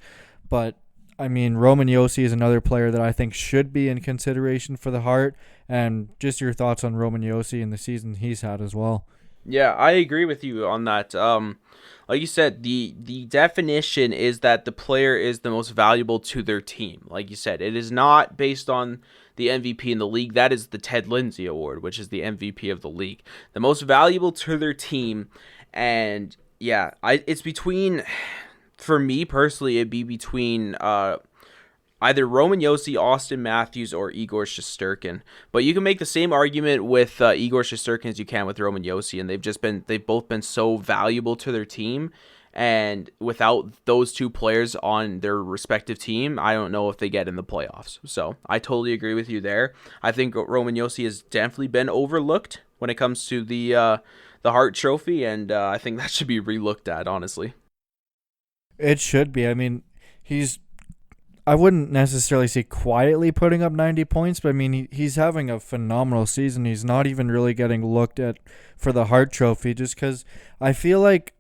But I mean, Roman Josi is another player that I think should be in consideration for the Hart. And just your thoughts on Roman Josi and the season he's had as well. Yeah, I agree with you on that. Like you said, the definition is that the player is the most valuable to their team. Like you said, it is not based on the MVP in the league. That is the Ted Lindsay Award, which is the MVP of the league. The most valuable to their team. And yeah, it's between, for me personally, it'd be between either Roman Josi, Austin Matthews, or Igor Shesterkin. But you can make the same argument with Igor Shesterkin as you can with Roman Josi, and they've both been so valuable to their team. And without those two players on their respective team, I don't know if they get in the playoffs. So I totally agree with you there. I think Roman Josi has definitely been overlooked when it comes to the Hart Trophy, and I think that should be relooked at, honestly. It should be. I mean, I wouldn't necessarily say quietly putting up 90 points, but I mean, he's having a phenomenal season. He's not even really getting looked at for the Hart Trophy, just because I feel like,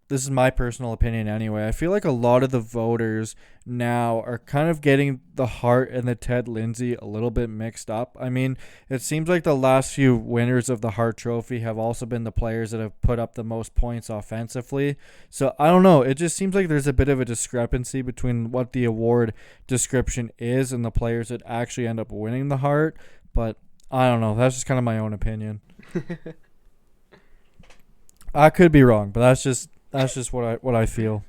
this is my personal opinion anyway, I feel like a lot of the voters now are kind of getting the Hart and the Ted Lindsay a little bit mixed up. I mean, it seems like the last few winners of the Hart Trophy have also been the players that have put up the most points offensively. So I don't know. It just seems like there's a bit of a discrepancy between what the award description is and the players that actually end up winning the Hart. But I don't know. That's just kind of my own opinion. I could be wrong, but that's just That's just what I feel.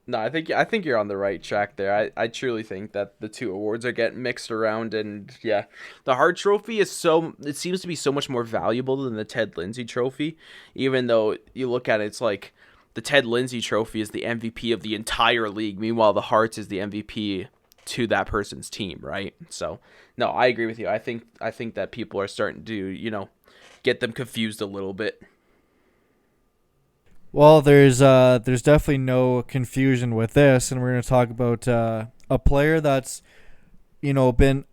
No, I think you're on the right track there. I truly think that the two awards are getting mixed around, and yeah, the Hart Trophy it seems to be so much more valuable than the Ted Lindsay Trophy, even though you look at it, it's like the Ted Lindsay Trophy is the MVP of the entire league. Meanwhile, the Hart is the MVP to that person's team, right? So no, I agree with you. I think that people are starting to get them confused a little bit. Well, there's definitely no confusion with this, and we're going to talk about a player that's been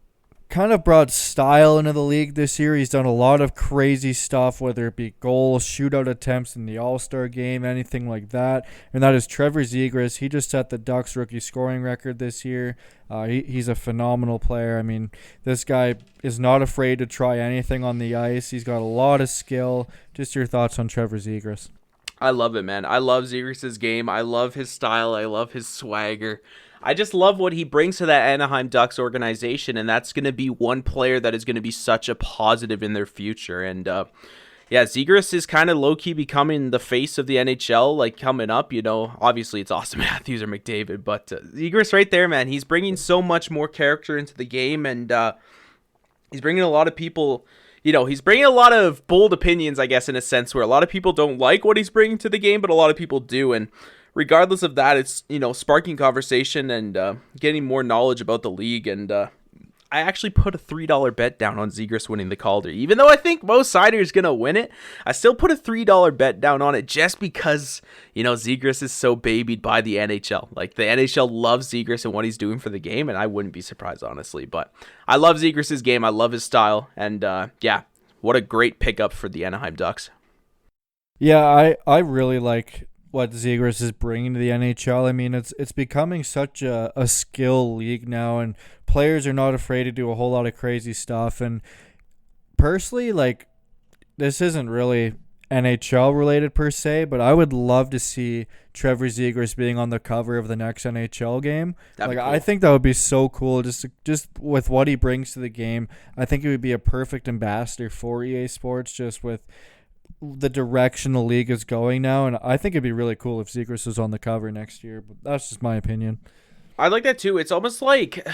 kind of brought style into the league this year. He's done a lot of crazy stuff, whether it be goals, shootout attempts in the All-Star game, anything like that. And that is Trevor Zegras. He just set the Ducks rookie scoring record this year. He's a phenomenal player. I mean, this guy is not afraid to try anything on the ice. He's got a lot of skill. Just your thoughts on Trevor Zegras? I love it, man. I love Zegras' game. I love his style. I love his swagger. I just love what he brings to that Anaheim Ducks organization, and that's going to be one player that is going to be such a positive in their future. And yeah, Zegras is kind of low-key becoming the face of the NHL, like coming up. Obviously it's Austin Matthews or McDavid, but Zegras right there, man. He's bringing so much more character into the game, and he's bringing a lot of people. He's bringing a lot of bold opinions, I guess, in a sense, where a lot of people don't like what he's bringing to the game, but a lot of people do. And regardless of that, it's, sparking conversation and getting more knowledge about the league. And I actually put a $3 bet down on Zegras winning the Calder. Even though I think Mo Seider is going to win it, I still put a $3 bet down on it just because, Zegras is so babied by the NHL. Like, the NHL loves Zegras and what he's doing for the game, and I wouldn't be surprised, honestly. But I love Zegras' game. I love his style. And, yeah, what a great pickup for the Anaheim Ducks. Yeah, I really like what Zegras is bringing to the NHL. I mean, it's becoming such a skill league now, and players are not afraid to do a whole lot of crazy stuff. And personally, like, this isn't really NHL related per se, but I would love to see Trevor Zegras being on the cover of the next NHL game. That'd be cool. I think that would be so cool. Just with what he brings to the game, I think it would be a perfect ambassador for EA Sports, just with the direction the league is going now, and I think it'd be really cool if Zegras was on the cover next year, but that's just my opinion. I like that too. It's almost like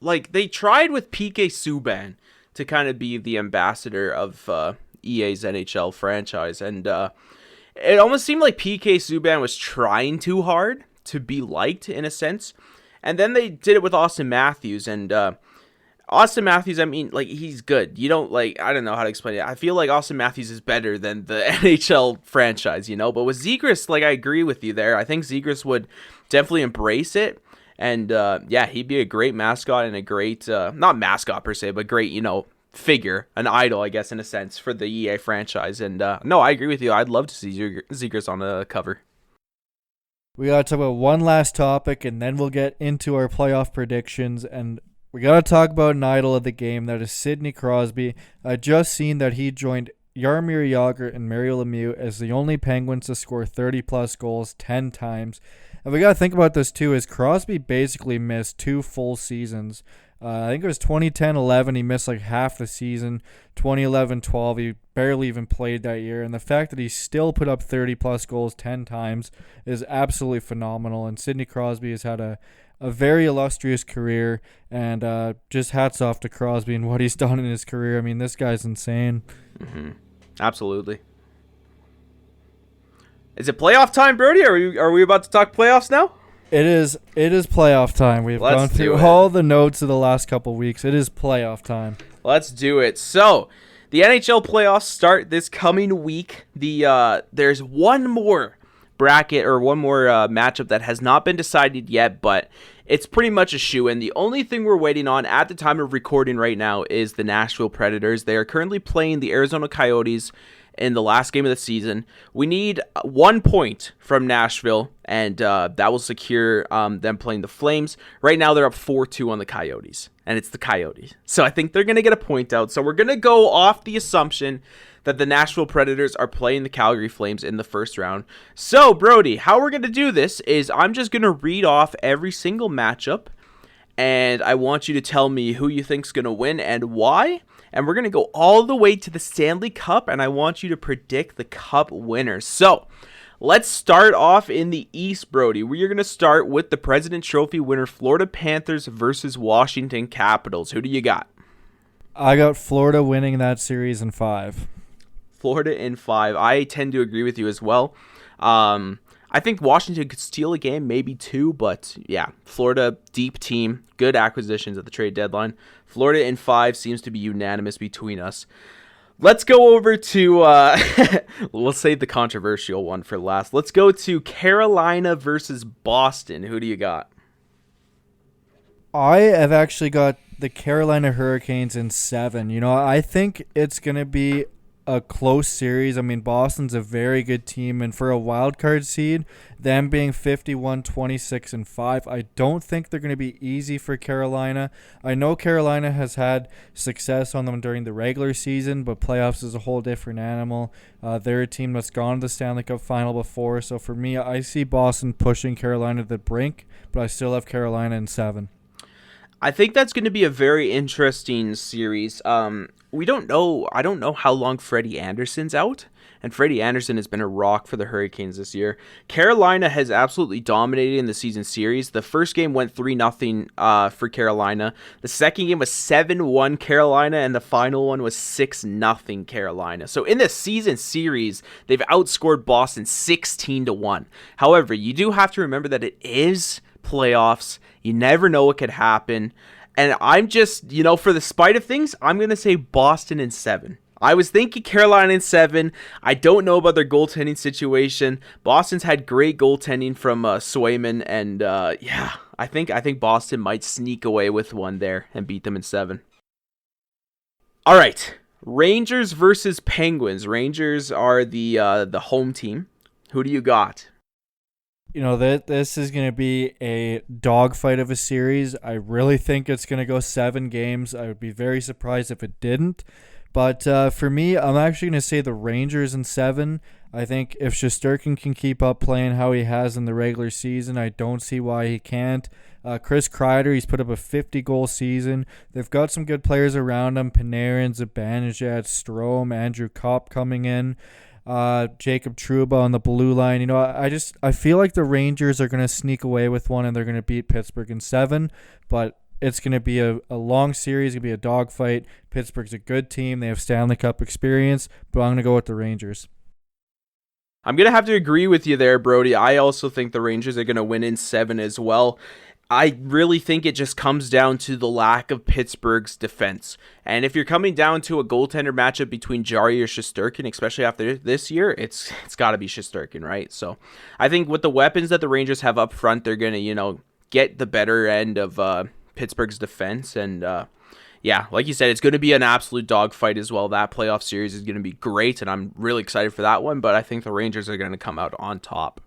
they tried with PK Subban to kind of be the ambassador of EA's NHL franchise, and it almost seemed like PK Subban was trying too hard to be liked in a sense, and then they did it with Austin Matthews, and Austin Matthews, I mean, like, he's good. I don't know how to explain it. I feel like Austin Matthews is better than the NHL franchise, But with Zegras, I agree with you there. I think Zegras would definitely embrace it. And, yeah, he'd be a great mascot and a great, not mascot per se, but great, figure, an idol, I guess, in a sense, for the EA franchise. And, no, I agree with you. I'd love to see Zegras on the cover. We got to talk about one last topic, and then we'll get into our playoff predictions. And we got to talk about an idol of the game, that is Sidney Crosby. I just seen that he joined Jaromir Jagr and Mario Lemieux as the only Penguins to score 30-plus goals 10 times. And we got to think about this, too, is Crosby basically missed 2 full seasons. I think it was 2010-11, he missed like half the season. 2011-12, he barely even played that year. And the fact that he still put up 30-plus goals 10 times is absolutely phenomenal. And Sidney Crosby has had a very illustrious career, and just hats off to Crosby and what he's done in his career. I mean, this guy's insane. Mm-hmm. Absolutely. Is it playoff time, Brody? Are we about to talk playoffs now? It is playoff time. We've gone through all the notes of the last couple weeks. It is playoff time. Let's do it. So, the NHL playoffs start this coming week. There's one more bracket or one more matchup that has not been decided yet, but it's pretty much a shoo-in. The only thing we're waiting on at the time of recording right now is the Nashville Predators. They are currently playing the Arizona Coyotes in the last game of the season. We need 1 point from Nashville, and that will secure them playing the Flames. Right now, they're up 4-2 on the Coyotes, and it's the Coyotes. So I think they're going to get a point out. So we're going to go off the assumption that the Nashville Predators are playing the Calgary Flames in the first round. So, Brody, how we're going to do this is I'm just going to read off every single matchup, and I want you to tell me who you think's going to win and why. and we're going to go all the way to the Stanley Cup, and I want you to predict the Cup winners. So, let's start off in the East, Brody. We're going to start with the President's Trophy winner, Florida Panthers versus Washington Capitals. Who do you got? I got Florida winning that series in 5. Florida in 5. I tend to agree with you as well. I think Washington could steal a game, maybe 2, but yeah, Florida, deep team, good acquisitions at the trade deadline. Florida in 5 seems to be unanimous between us. Let's go over to, we'll save the controversial one for last. Let's go to Carolina versus Boston. Who do you got? I have actually got the Carolina Hurricanes in 7. I think it's going to be a close series. I mean, Boston's a very good team, and for a wild card seed, them being 51-26-5, I don't think they're going to be easy for Carolina. I know Carolina has had success on them during the regular season, but playoffs is a whole different animal. They're a team that's gone to the Stanley Cup final before, so for me, I see Boston pushing Carolina to the brink, but I still have Carolina in 7. I think that's going to be a very interesting series. We don't know. I don't know how long Freddie Anderson's out, and Freddie Anderson has been a rock for the Hurricanes this year. Carolina has absolutely dominated in the season series. The first game went 3-0 for Carolina. The second game was 7-1 Carolina, and the final one was 6-0 Carolina. So in the season series, they've outscored Boston 16-1. However, you do have to remember that it is playoffs. You never know what could happen. And I'm just, for the spite of things, I'm going to say Boston in 7. I was thinking Carolina in 7. I don't know about their goaltending situation. Boston's had great goaltending from Swayman. And I think Boston might sneak away with one there and beat them in 7. All right. Rangers versus Penguins. Rangers are the home team. Who do you got? This is going to be a dogfight of a series. I really think it's going to go 7 games. I would be very surprised if it didn't. But for me, I'm actually going to say the Rangers in 7. I think if Shesterkin can keep up playing how he has in the regular season, I don't see why he can't. Chris Kreider, he's put up a 50-goal season. They've got some good players around him. Panarin, Zibanejad, Strome, Andrew Kopp coming in. Jacob Trouba on the blue line. I feel like the Rangers are going to sneak away with one and they're going to beat Pittsburgh in 7, but it's going to be a long series. It's going to be a dogfight. Pittsburgh's a good team. They have Stanley Cup experience, but I'm going to go with the Rangers. I'm going to have to agree with you there, Brody. I also think the Rangers are going to win in 7 as well. I really think it just comes down to the lack of Pittsburgh's defense. And if you're coming down to a goaltender matchup between Jari or Shesterkin, especially after this year, it's got to be Shesterkin, right? So I think with the weapons that the Rangers have up front, they're going to, get the better end of Pittsburgh's defense. And like you said, it's going to be an absolute dogfight as well. That playoff series is going to be great, and I'm really excited for that one. But I think the Rangers are going to come out on top.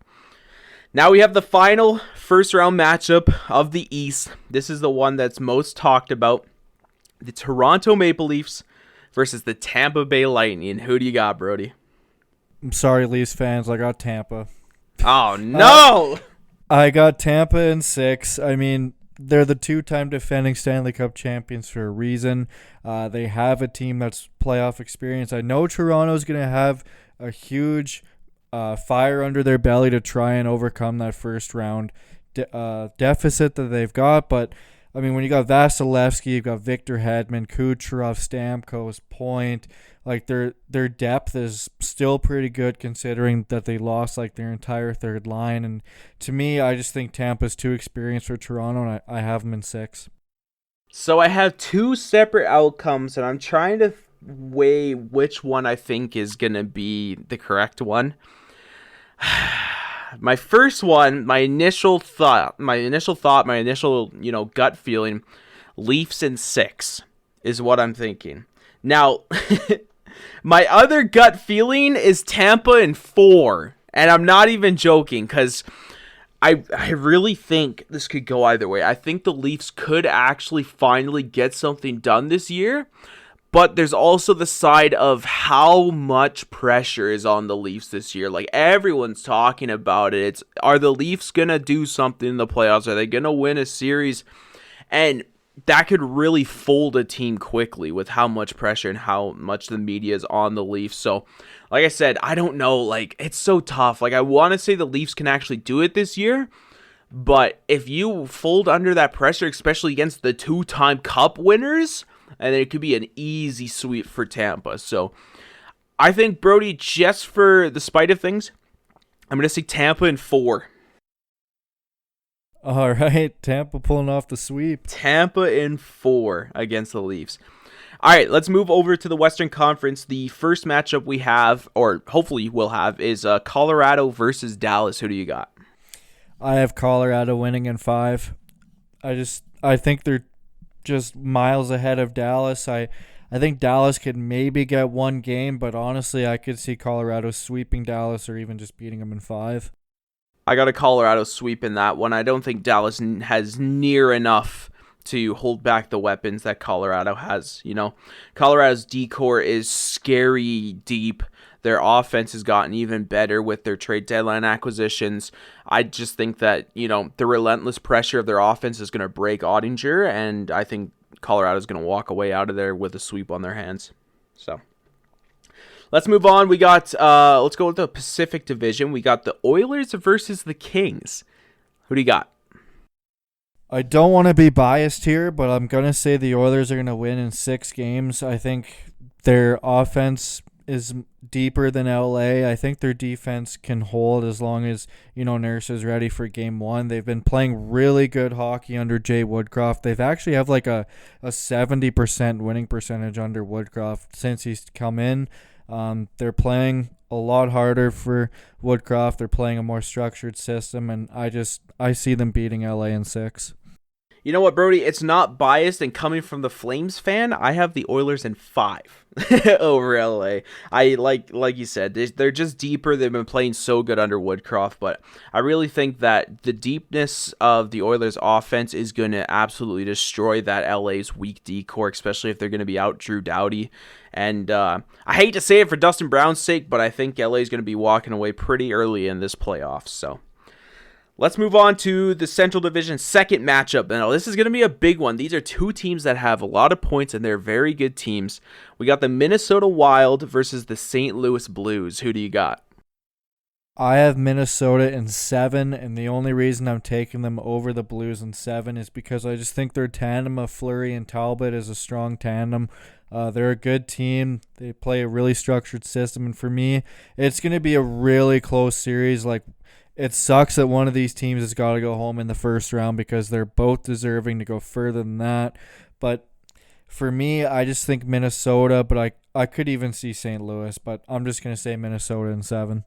Now we have the final first-round matchup of the East. This is the one that's most talked about. The Toronto Maple Leafs versus the Tampa Bay Lightning. Who do you got, Brody? I'm sorry, Leafs fans. I got Tampa. Oh, no! I got Tampa in 6. I mean, they're the 2-time defending Stanley Cup champions for a reason. They have a team that's playoff experience. I know Toronto's going to have a huge fire under their belly to try and overcome that first round deficit that they've got. But, I mean, when you got Vasilevsky, you've got Victor Hedman, Kucherov, Stamkos, Point, like their depth is still pretty good considering that they lost like their entire third line. And to me, I just think Tampa's too experienced for Toronto, and I have them in 6. So I have 2 separate outcomes, and I'm trying to weigh which one I think is going to be the correct one. My first one, my initial gut feeling, Leafs in 6 is what I'm thinking. Now, my other gut feeling is Tampa in 4, and I'm not even joking because I really think this could go either way. I think the Leafs could actually finally get something done this year. But there's also the side of how much pressure is on the Leafs this year. Like, everyone's talking about it. Are the Leafs going to do something in the playoffs? Are they going to win a series? And that could really fold a team quickly with how much pressure and how much the media is on the Leafs. So, like I said, I don't know. Like, it's so tough. Like, I want to say the Leafs can actually do it this year, but if you fold under that pressure, especially against the 2-time Cup winners, and it could be an easy sweep for Tampa. So, I think, Brody, just for the spite of things, I'm going to say Tampa in 4. All right, Tampa pulling off the sweep. Tampa in 4 against the Leafs. All right, let's move over to the Western Conference. The first matchup we have, or hopefully we'll have, is Colorado versus Dallas. Who do you got? I have Colorado winning in 5. I think they're just miles ahead of Dallas. I think Dallas could maybe get one game, but honestly, I could see Colorado sweeping Dallas or even just beating them in 5. I got a Colorado sweep in that one. I don't think Dallas has near enough to hold back the weapons that Colorado has. You know, Colorado's D-core is scary deep. Their offense has gotten even better with their trade deadline acquisitions. I just think that, you know, the relentless pressure of their offense is going to break Ottinger, and I think Colorado's going to walk away out of there with a sweep on their hands. So let's move on. We got, let's go with the Pacific Division. We got the Oilers versus the Kings. Who do you got? I don't want to be biased here, but I'm going to say the Oilers are going to win in 6 games. I think their offense is deeper than LA. I think their defense can hold as long as, you know, Nurse is ready for game 1. They've been playing really good hockey under Jay Woodcroft. They've actually have like a 70% winning percentage under Woodcroft since he's come in. They're playing a lot harder for Woodcroft. They're playing a more structured system, and I see them beating LA in 6. You know what, Brody? It's not biased, and coming from the Flames fan, I have the Oilers in 5 over LA. I like you said, they're just deeper. They've been playing so good under Woodcroft, but I really think that the deepness of the Oilers' offense is going to absolutely destroy that LA's weak D-core, especially if they're going to be out Drew Doughty. And I hate to say it for Dustin Brown's sake, but I think LA is going to be walking away pretty early in this playoffs. So let's move on to the Central Division second matchup. Now, this is going to be a big one. These are 2 teams that have a lot of points, and they're very good teams. We got the Minnesota Wild versus the St. Louis Blues. Who do you got? I have Minnesota in 7, and the only reason I'm taking them over the Blues in 7 is because I just think their tandem of Fleury and Talbot is a strong tandem. They're a good team. They play a really structured system, and for me, it's going to be a really close series. Like, it sucks that one of these teams has got to go home in the first round because they're both deserving to go further than that. But for me, I just think Minnesota, but I could even see St. Louis, but I'm just going to say Minnesota in 7.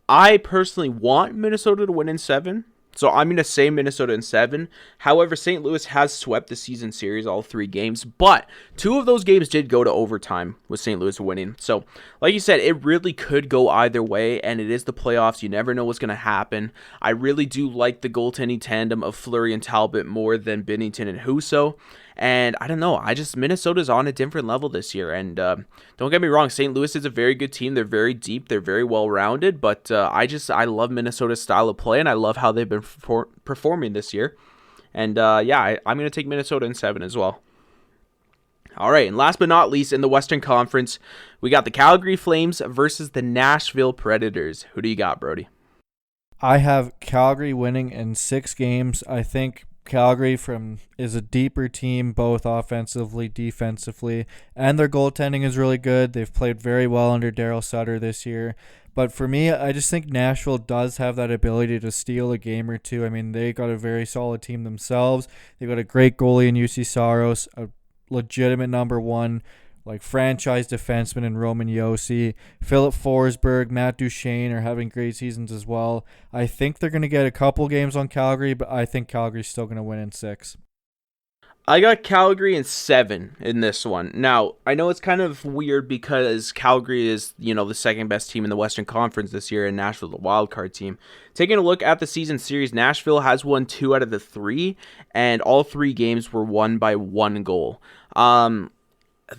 I personally want Minnesota to win in 7, so I'm going to say Minnesota in 7. However, St. Louis has swept the season series, all 3 games, but 2 of those games did go to overtime with St. Louis winning. So, like you said, it really could go either way, and it is the playoffs. You never know what's going to happen. I really do like the goaltending tandem of Fleury and Talbot more than Binnington and Husso. And I don't know, Minnesota's on a different level this year. And don't get me wrong, St. Louis is a very good team. They're very deep. They're very well-rounded. But I love Minnesota's style of play, and I love how they've been performing this year. And I'm going to take Minnesota in 7 as well. All right, and last but not least, in the Western Conference, we got the Calgary Flames versus the Nashville Predators. Who do you got, Brody? I have Calgary winning in 6 games. I think Calgary is a deeper team, both offensively, defensively, and their goaltending is really good. They've played very well under Daryl Sutter this year. But for me, I just think Nashville does have that ability to steal a game or 2. I mean, they got a very solid team themselves. They've got a great goalie in UC Saros, a legitimate number 1 like franchise defenseman in Roman Josi. Philip Forsberg, Matt Duchene are having great seasons as well. I think they're going to get a couple games on Calgary, but I think Calgary's still going to win in 6. I got Calgary in 7 in this one. Now, I know it's kind of weird because Calgary is, the second best team in the Western Conference this year, and Nashville the wild card team. Taking a look at the season series, Nashville has won 2 out of the 3, and all 3 games were won by 1 goal.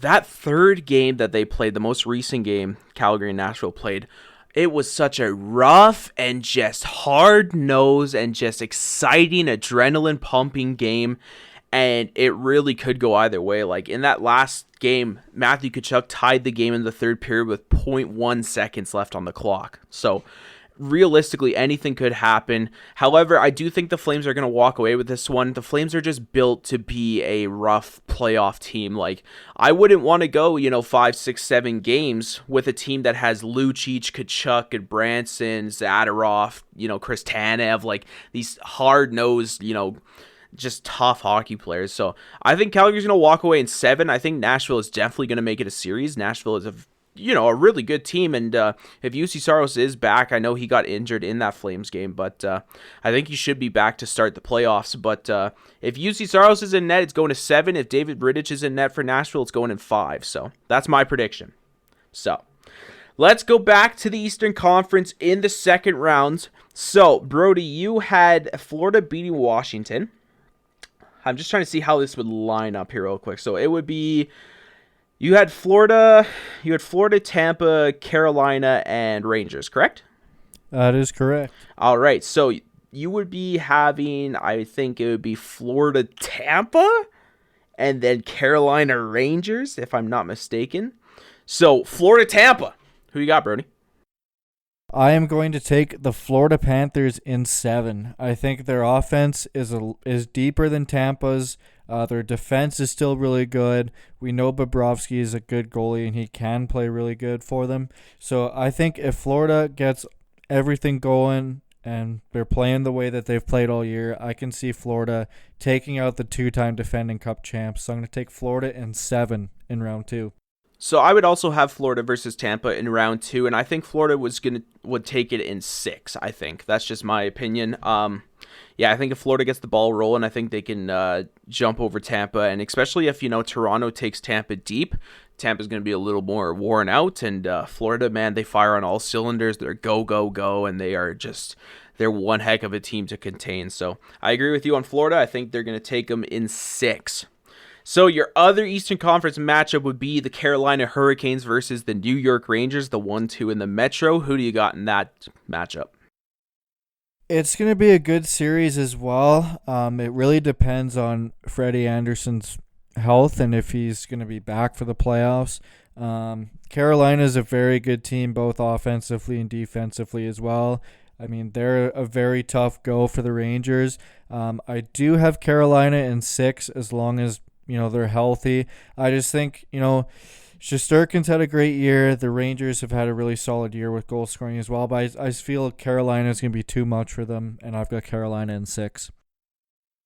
That third game that they played, the most recent game Calgary and Nashville played, it was such a rough and just hard-nosed and just exciting, adrenaline-pumping game. and it really could go either way. Like in that last game, Matthew Tkachuk tied the game in the third period with 0.1 seconds left on the clock. So realistically, anything could happen. However, I do think the Flames are going to walk away with this one. The Flames are just built to be a rough playoff team. Like, I wouldn't want to go, 5, 6, 7 games with a team that has Lucic, Tkachuk, and Branson, Zadorov, Chris Tanev, like these hard-nosed, just tough hockey players. So I think Calgary's going to walk away in 7. I think Nashville is definitely going to make it a series. Nashville is a really good team, and if UC Saros is back, I know he got injured in that Flames game, but I think he should be back to start the playoffs. But if UC Saros is in net, it's going to 7. If David Rittich is in net for Nashville, it's going in 5. So that's my prediction. So let's go back to the Eastern Conference in the second round. So, Brody, you had Florida beating Washington. I'm just trying to see how this would line up here real quick. So it would be... You had Florida, Tampa, Carolina, and Rangers, correct? That is correct. All right, so you would be having, I think it would be Florida, Tampa, and then Carolina, Rangers, if I'm not mistaken. So, Florida, Tampa. Who you got, Brody? I am going to take the Florida Panthers in 7. I think their offense is deeper than Tampa's. Their defense is still really good. We know Bobrovsky is a good goalie, and he can play really good for them. So I think if Florida gets everything going and they're playing the way that they've played all year, I can see Florida taking out the 2-time defending Cup champs. So I'm going to take Florida in 7 in round 2. So I would also have Florida versus Tampa in round 2, and I think Florida would take it in 6. I think that's just my opinion. I think if Florida gets the ball rolling, I think they can jump over Tampa, and especially if Toronto takes Tampa deep, Tampa's going to be a little more worn out, and Florida, man, they fire on all cylinders. They're go, and they're one heck of a team to contain. So I agree with you on Florida. I think they're going to take them in 6. So your other Eastern Conference matchup would be the Carolina Hurricanes versus the New York Rangers, the 1-2 in the Metro. Who do you got in that matchup? It's going to be a good series as well. It really depends on Freddie Anderson's health and if he's going to be back for the playoffs. Carolina is a very good team, both offensively and defensively as well. I mean, they're a very tough go for the Rangers. I do have Carolina in 6 as long as they're healthy. I just think, Shesterkin's had a great year. The Rangers have had a really solid year with goal scoring as well, but I just feel Carolina is going to be too much for them, and I've got Carolina in 6.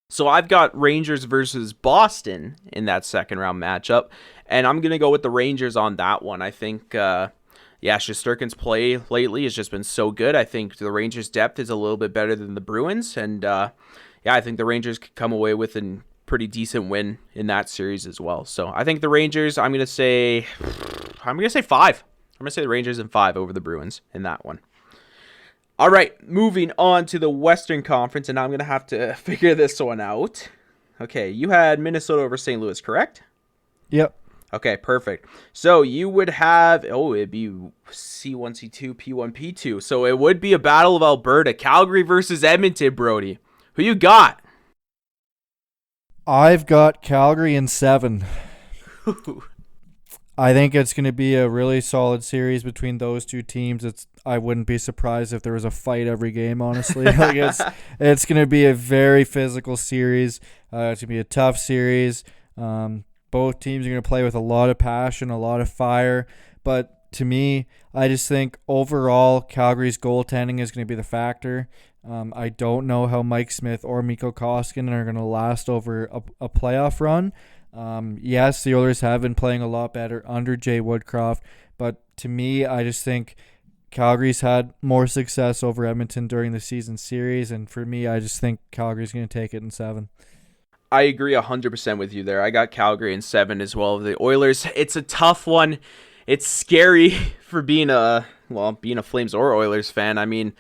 So I've got Rangers versus Boston in that second round matchup, and I'm going to go with the Rangers on that one. I think, Shesterkin's play lately has just been so good. I think the Rangers' depth is a little bit better than the Bruins, and I think the Rangers could come away with a pretty decent win in that series as well. So I think the Rangers, I'm going to say 5. I'm going to say the Rangers in 5 over the Bruins in that one. All right, moving on to the Western Conference, and now I'm going to have to figure this one out. Okay, you had Minnesota over St. Louis, correct? Yep. Okay, perfect. So you would have, it'd be C1, C2, P1, P2. So it would be a battle of Alberta. Calgary versus Edmonton, Brody. Who you got? I've got Calgary in 7. I think it's going to be a really solid series between those two teams. I wouldn't be surprised if there was a fight every game, honestly. It's going to be a very physical series. It's going to be a tough series. Both teams are going to play with a lot of passion, a lot of fire. But to me, I just think overall Calgary's goaltending is going to be the factor. I don't know how Mike Smith or Mikko Koskinen are going to last over a playoff run. Yes, the Oilers have been playing a lot better under Jay Woodcroft, but to me, I just think Calgary's had more success over Edmonton during the season series, and for me, I just think Calgary's going to take it in 7. I agree 100% with you there. I got Calgary in 7 as well. The Oilers, it's a tough one. It's scary for being a Flames or Oilers fan. I mean,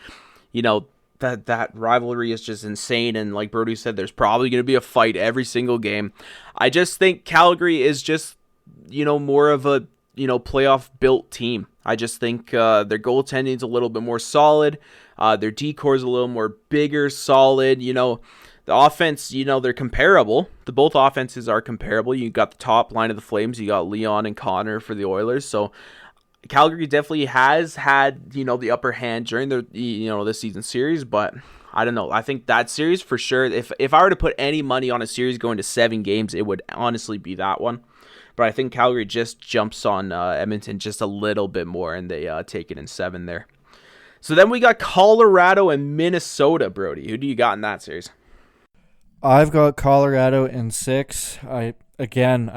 that rivalry is just insane, and like Brody said, there's probably going to be a fight every single game. I just think Calgary is just more of a playoff built team. I just think their goaltending is a little bit more solid. Their decor is a little more bigger, solid. The offense, they're comparable. Both offenses are comparable. You got the top line of the Flames. You got Leon and Connor for the Oilers. So Calgary definitely has had, the upper hand during the, this season series, but I don't know. I think that series for sure, if I were to put any money on a series going to 7 games, it would honestly be that one. But I think Calgary just jumps on Edmonton just a little bit more, and they take it in 7 there. So then we got Colorado and Minnesota, Brody. Who do you got in that series? I've got Colorado in 6. I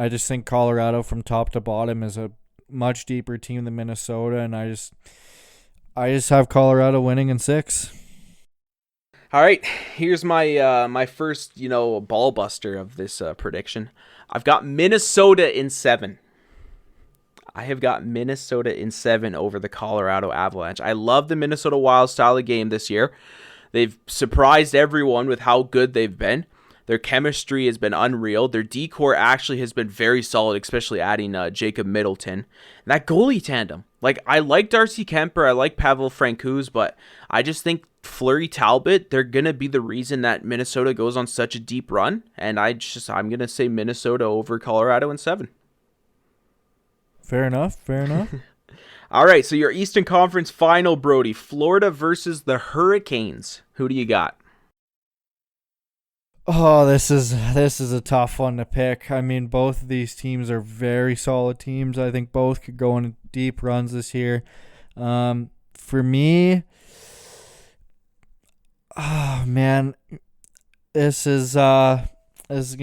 just think Colorado from top to bottom is a much deeper team than Minnesota, and I just have Colorado winning in 6. All right, here's my my first, ball buster of this prediction. I've got Minnesota in 7. I have got Minnesota in 7 over the Colorado Avalanche. I love the Minnesota Wild style of game this year. They've surprised everyone with how good they've been. Their chemistry has been unreal. Their decor actually has been very solid, especially adding Jacob Middleton. And that goalie tandem. I like Darcy Kemper, I like Pavel Francouz, but I just think Fleury Talbot, they're going to be the reason that Minnesota goes on such a deep run. And I'm going to say Minnesota over Colorado in 7. Fair enough. All right, so your Eastern Conference final, Brody. Florida versus the Hurricanes. Who do you got? Oh, this is a tough one to pick. I mean, both of these teams are very solid teams. I think both could go on deep runs this year. For me, oh man, this is gonna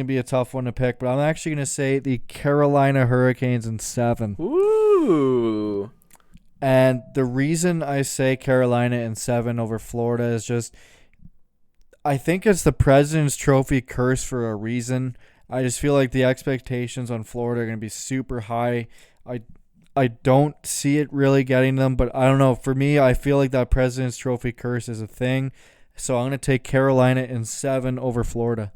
be a tough one to pick. But I'm actually gonna say the Carolina Hurricanes in 7. Ooh. And the reason I say Carolina in 7 over Florida is just, I think it's the President's Trophy curse for a reason. I just feel like the expectations on Florida are going to be super high. I don't see it really getting them, but I don't know. For me, I feel like that President's Trophy curse is a thing. So I'm going to take Carolina in 7 over Florida.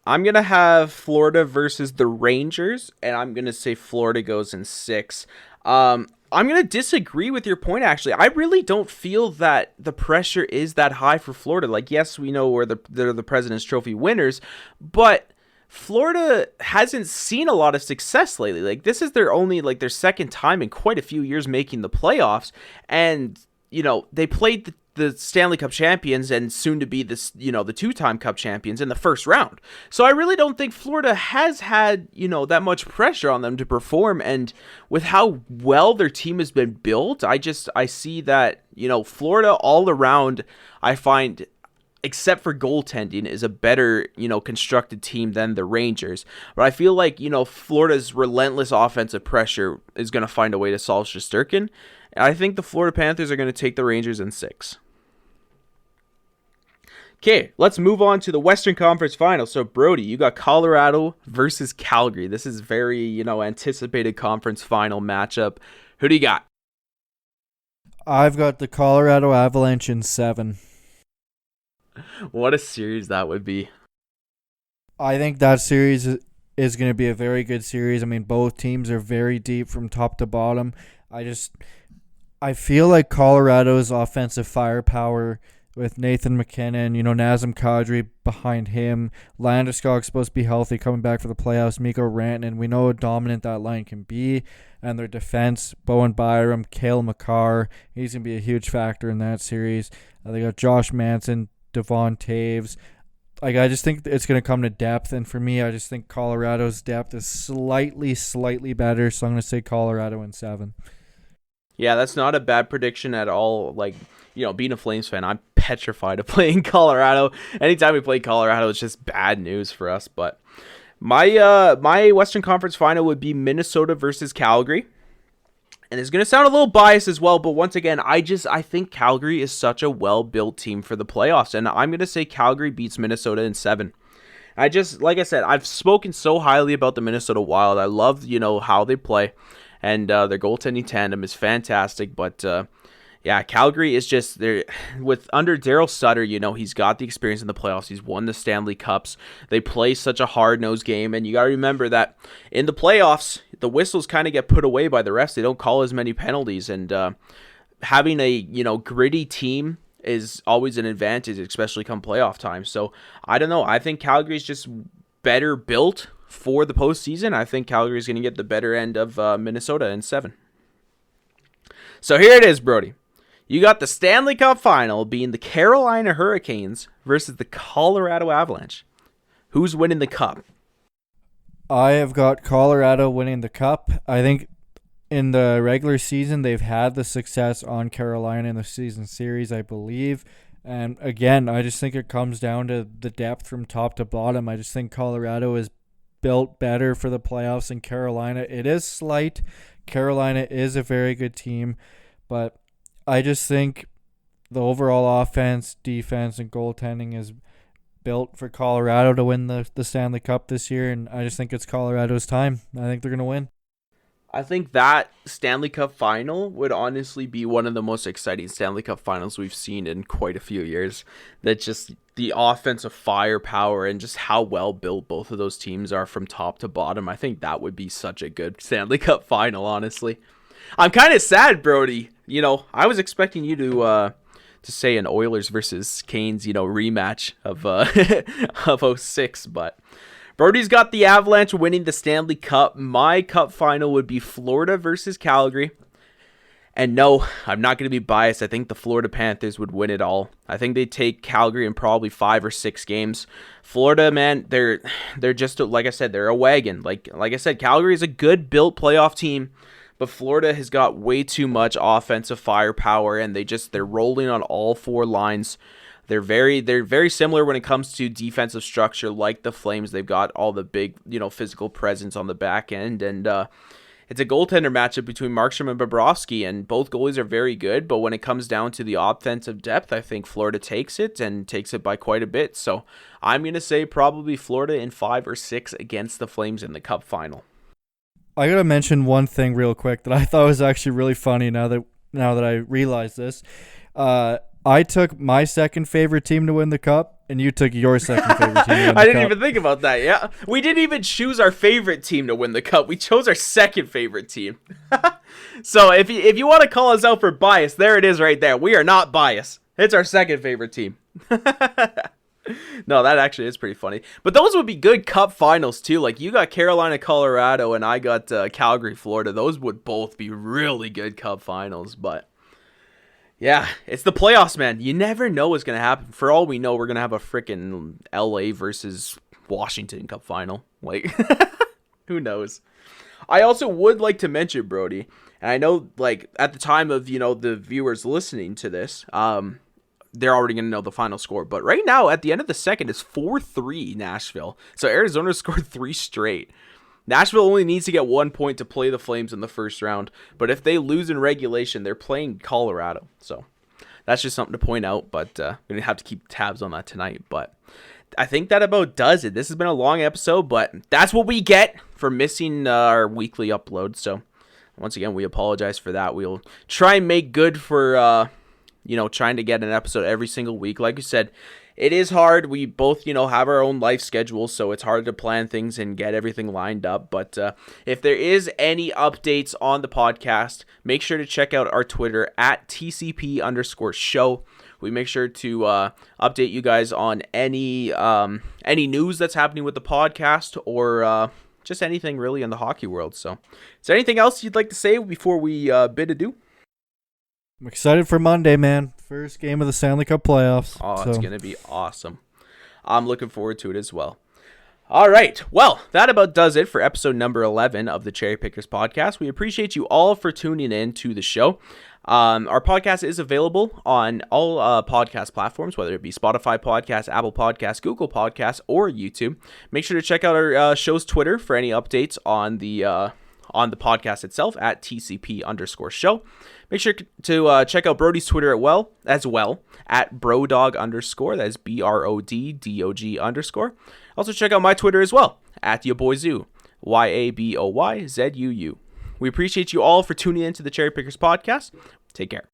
I'm going to have Florida versus the Rangers, and I'm going to say Florida goes in 6. I'm going to disagree with your point, actually. I really don't feel that the pressure is that high for Florida. Yes, we know they're the President's Trophy winners, but Florida hasn't seen a lot of success lately. This is their only, their second time in quite a few years making the playoffs, and, they played the Stanley Cup champions and soon to be this, the 2-time Cup champions in the first round. So I really don't think Florida has had, that much pressure on them to perform. And with how well their team has been built, I see that, Florida all around, I find, except for goaltending, is a better, constructed team than the Rangers. But I feel like, Florida's relentless offensive pressure is going to find a way to solve Shesterkin. And I think the Florida Panthers are going to take the Rangers in 6. Okay, let's move on to the Western Conference Final. So, Brody, you got Colorado versus Calgary. This is very, anticipated conference final matchup. Who do you got? I've got the Colorado Avalanche in 7. What a series that would be. I think that series is going to be a very good series. I mean, both teams are very deep from top to bottom. I feel like Colorado's offensive firepower with Nathan McKinnon, Nazem Kadri behind him. Landeskog's supposed to be healthy, coming back for the playoffs. Mikko Rantanen, we know how dominant that line can be. And their defense, Bowen Byram, Cale Makar, he's going to be a huge factor in that series. They got Josh Manson, Devon Taves. I just think it's going to come to depth. And for me, I just think Colorado's depth is slightly better. So I'm going to say Colorado in 7. Yeah, that's not a bad prediction at all. Being a Flames fan, I'm petrified of playing Colorado. Anytime we play Colorado, it's just bad news for us. But my Western Conference final would be Minnesota versus Calgary. And it's going to sound a little biased as well, but once again, I think Calgary is such a well-built team for the playoffs. And I'm going to say Calgary beats Minnesota in 7. Like I said, I've spoken so highly about the Minnesota Wild. I love, how they play. And their goaltending tandem is fantastic. But, Calgary is just there with under Daryl Sutter. He's got the experience in the playoffs. He's won the Stanley Cups. They play such a hard-nosed game. And you got to remember that in the playoffs, the whistles kind of get put away by the refs. They don't call as many penalties. And having a, gritty team is always an advantage, especially come playoff time. So I don't know. I think Calgary's just better built for the postseason. I think Calgary's going to get the better end of Minnesota in 7. So here it is, Brody. You got the Stanley Cup final being the Carolina Hurricanes versus the Colorado Avalanche. Who's winning the cup? I have got Colorado winning the cup. I think in the regular season, they've had the success on Carolina in the season series, I believe. And again, I just think it comes down to the depth from top to bottom. I just think Colorado is built better for the playoffs than Carolina. It is slight. Carolina is a very good team, but I just think the overall offense, defense, and goaltending is built for Colorado to win the Stanley Cup this year, and I just think it's Colorado's time. I think they're going to win. I think that Stanley Cup final would honestly be one of the most exciting Stanley Cup finals we've seen in quite a few years. That just the offensive firepower and just how well built both of those teams are from top to bottom. I think that would be such a good Stanley Cup final, honestly. I'm kind of sad, Brody. You know, I was expecting you to say an Oilers versus Canes, rematch of of 06, but Brody's got the Avalanche winning the Stanley Cup. My cup final would be Florida versus Calgary. And no, I'm not going to be biased. I think the Florida Panthers would win it all. I think they'd take Calgary in probably 5 or 6 games. Florida, man, they're just, like I said, they're a wagon. Like I said, Calgary is a good built playoff team, but Florida has got way too much offensive firepower, and they're rolling on all 4 lines. They're very similar when it comes to defensive structure, like the Flames. They've got all the big, physical presence on the back end, and it's a goaltender matchup between Markstrom and Bobrovsky, and both goalies are very good. But when it comes down to the offensive depth, I think Florida takes it and takes it by quite a bit. So I'm gonna say probably Florida in 5 or 6 against the Flames in the Cup final. I gotta mention one thing real quick that I thought was actually really funny. Now that I realize this. I took my second favorite team to win the cup, and you took your second favorite team to win the cup. I didn't even think about that, yeah. We didn't even choose our favorite team to win the cup. We chose our second favorite team. So if you want to call us out for bias, there it is right there. We are not biased. It's our second favorite team. No, that actually is pretty funny. But those would be good cup finals, too. Like, you got Carolina, Colorado, and I got Calgary, Florida. Those would both be really good cup finals, but yeah, it's the playoffs, man. You never know what's going to happen. For all we know, we're going to have a freaking LA versus Washington Cup final. Like, who knows? I also would like to mention, Brody, and I know, like, at the time of, the viewers listening to this, they're already going to know the final score. But right now, at the end of the second, it's 4-3 Nashville. So Arizona scored 3 straight. Nashville only needs to get 1 point to play the Flames in the first round. But if they lose in regulation, they're playing Colorado. So that's just something to point out. But we're going to have to keep tabs on that tonight. But I think that about does it. This has been a long episode, but that's what we get for missing our weekly upload. So once again, we apologize for that. We'll try and make good for, trying to get an episode every single week. Like you said, it is hard. We both, have our own life schedules, so it's hard to plan things and get everything lined up. But if there is any updates on the podcast, make sure to check out our Twitter at TCP_show. We make sure to update you guys on any news that's happening with the podcast or just anything really in the hockey world. So is there anything else you'd like to say before we bid adieu? I'm excited for Monday, man. First game of the Stanley Cup playoffs. Oh, it's going to be awesome. I'm looking forward to it as well. All right. Well, that about does it for episode number 11 of the Cherry Pickers podcast. We appreciate you all for tuning in to the show. Our podcast is available on all podcast platforms, whether it be Spotify Podcasts, Apple Podcasts, Google Podcasts, or YouTube. Make sure to check out our show's Twitter for any updates on the podcast itself at TCP_show. Make sure to check out Brody's Twitter as well at Brodog_. That is BRODDOG_. Also check out my Twitter as well at YaBoyZoo. YABOYZUU. We appreciate you all for tuning in to the Cherry Pickers podcast. Take care.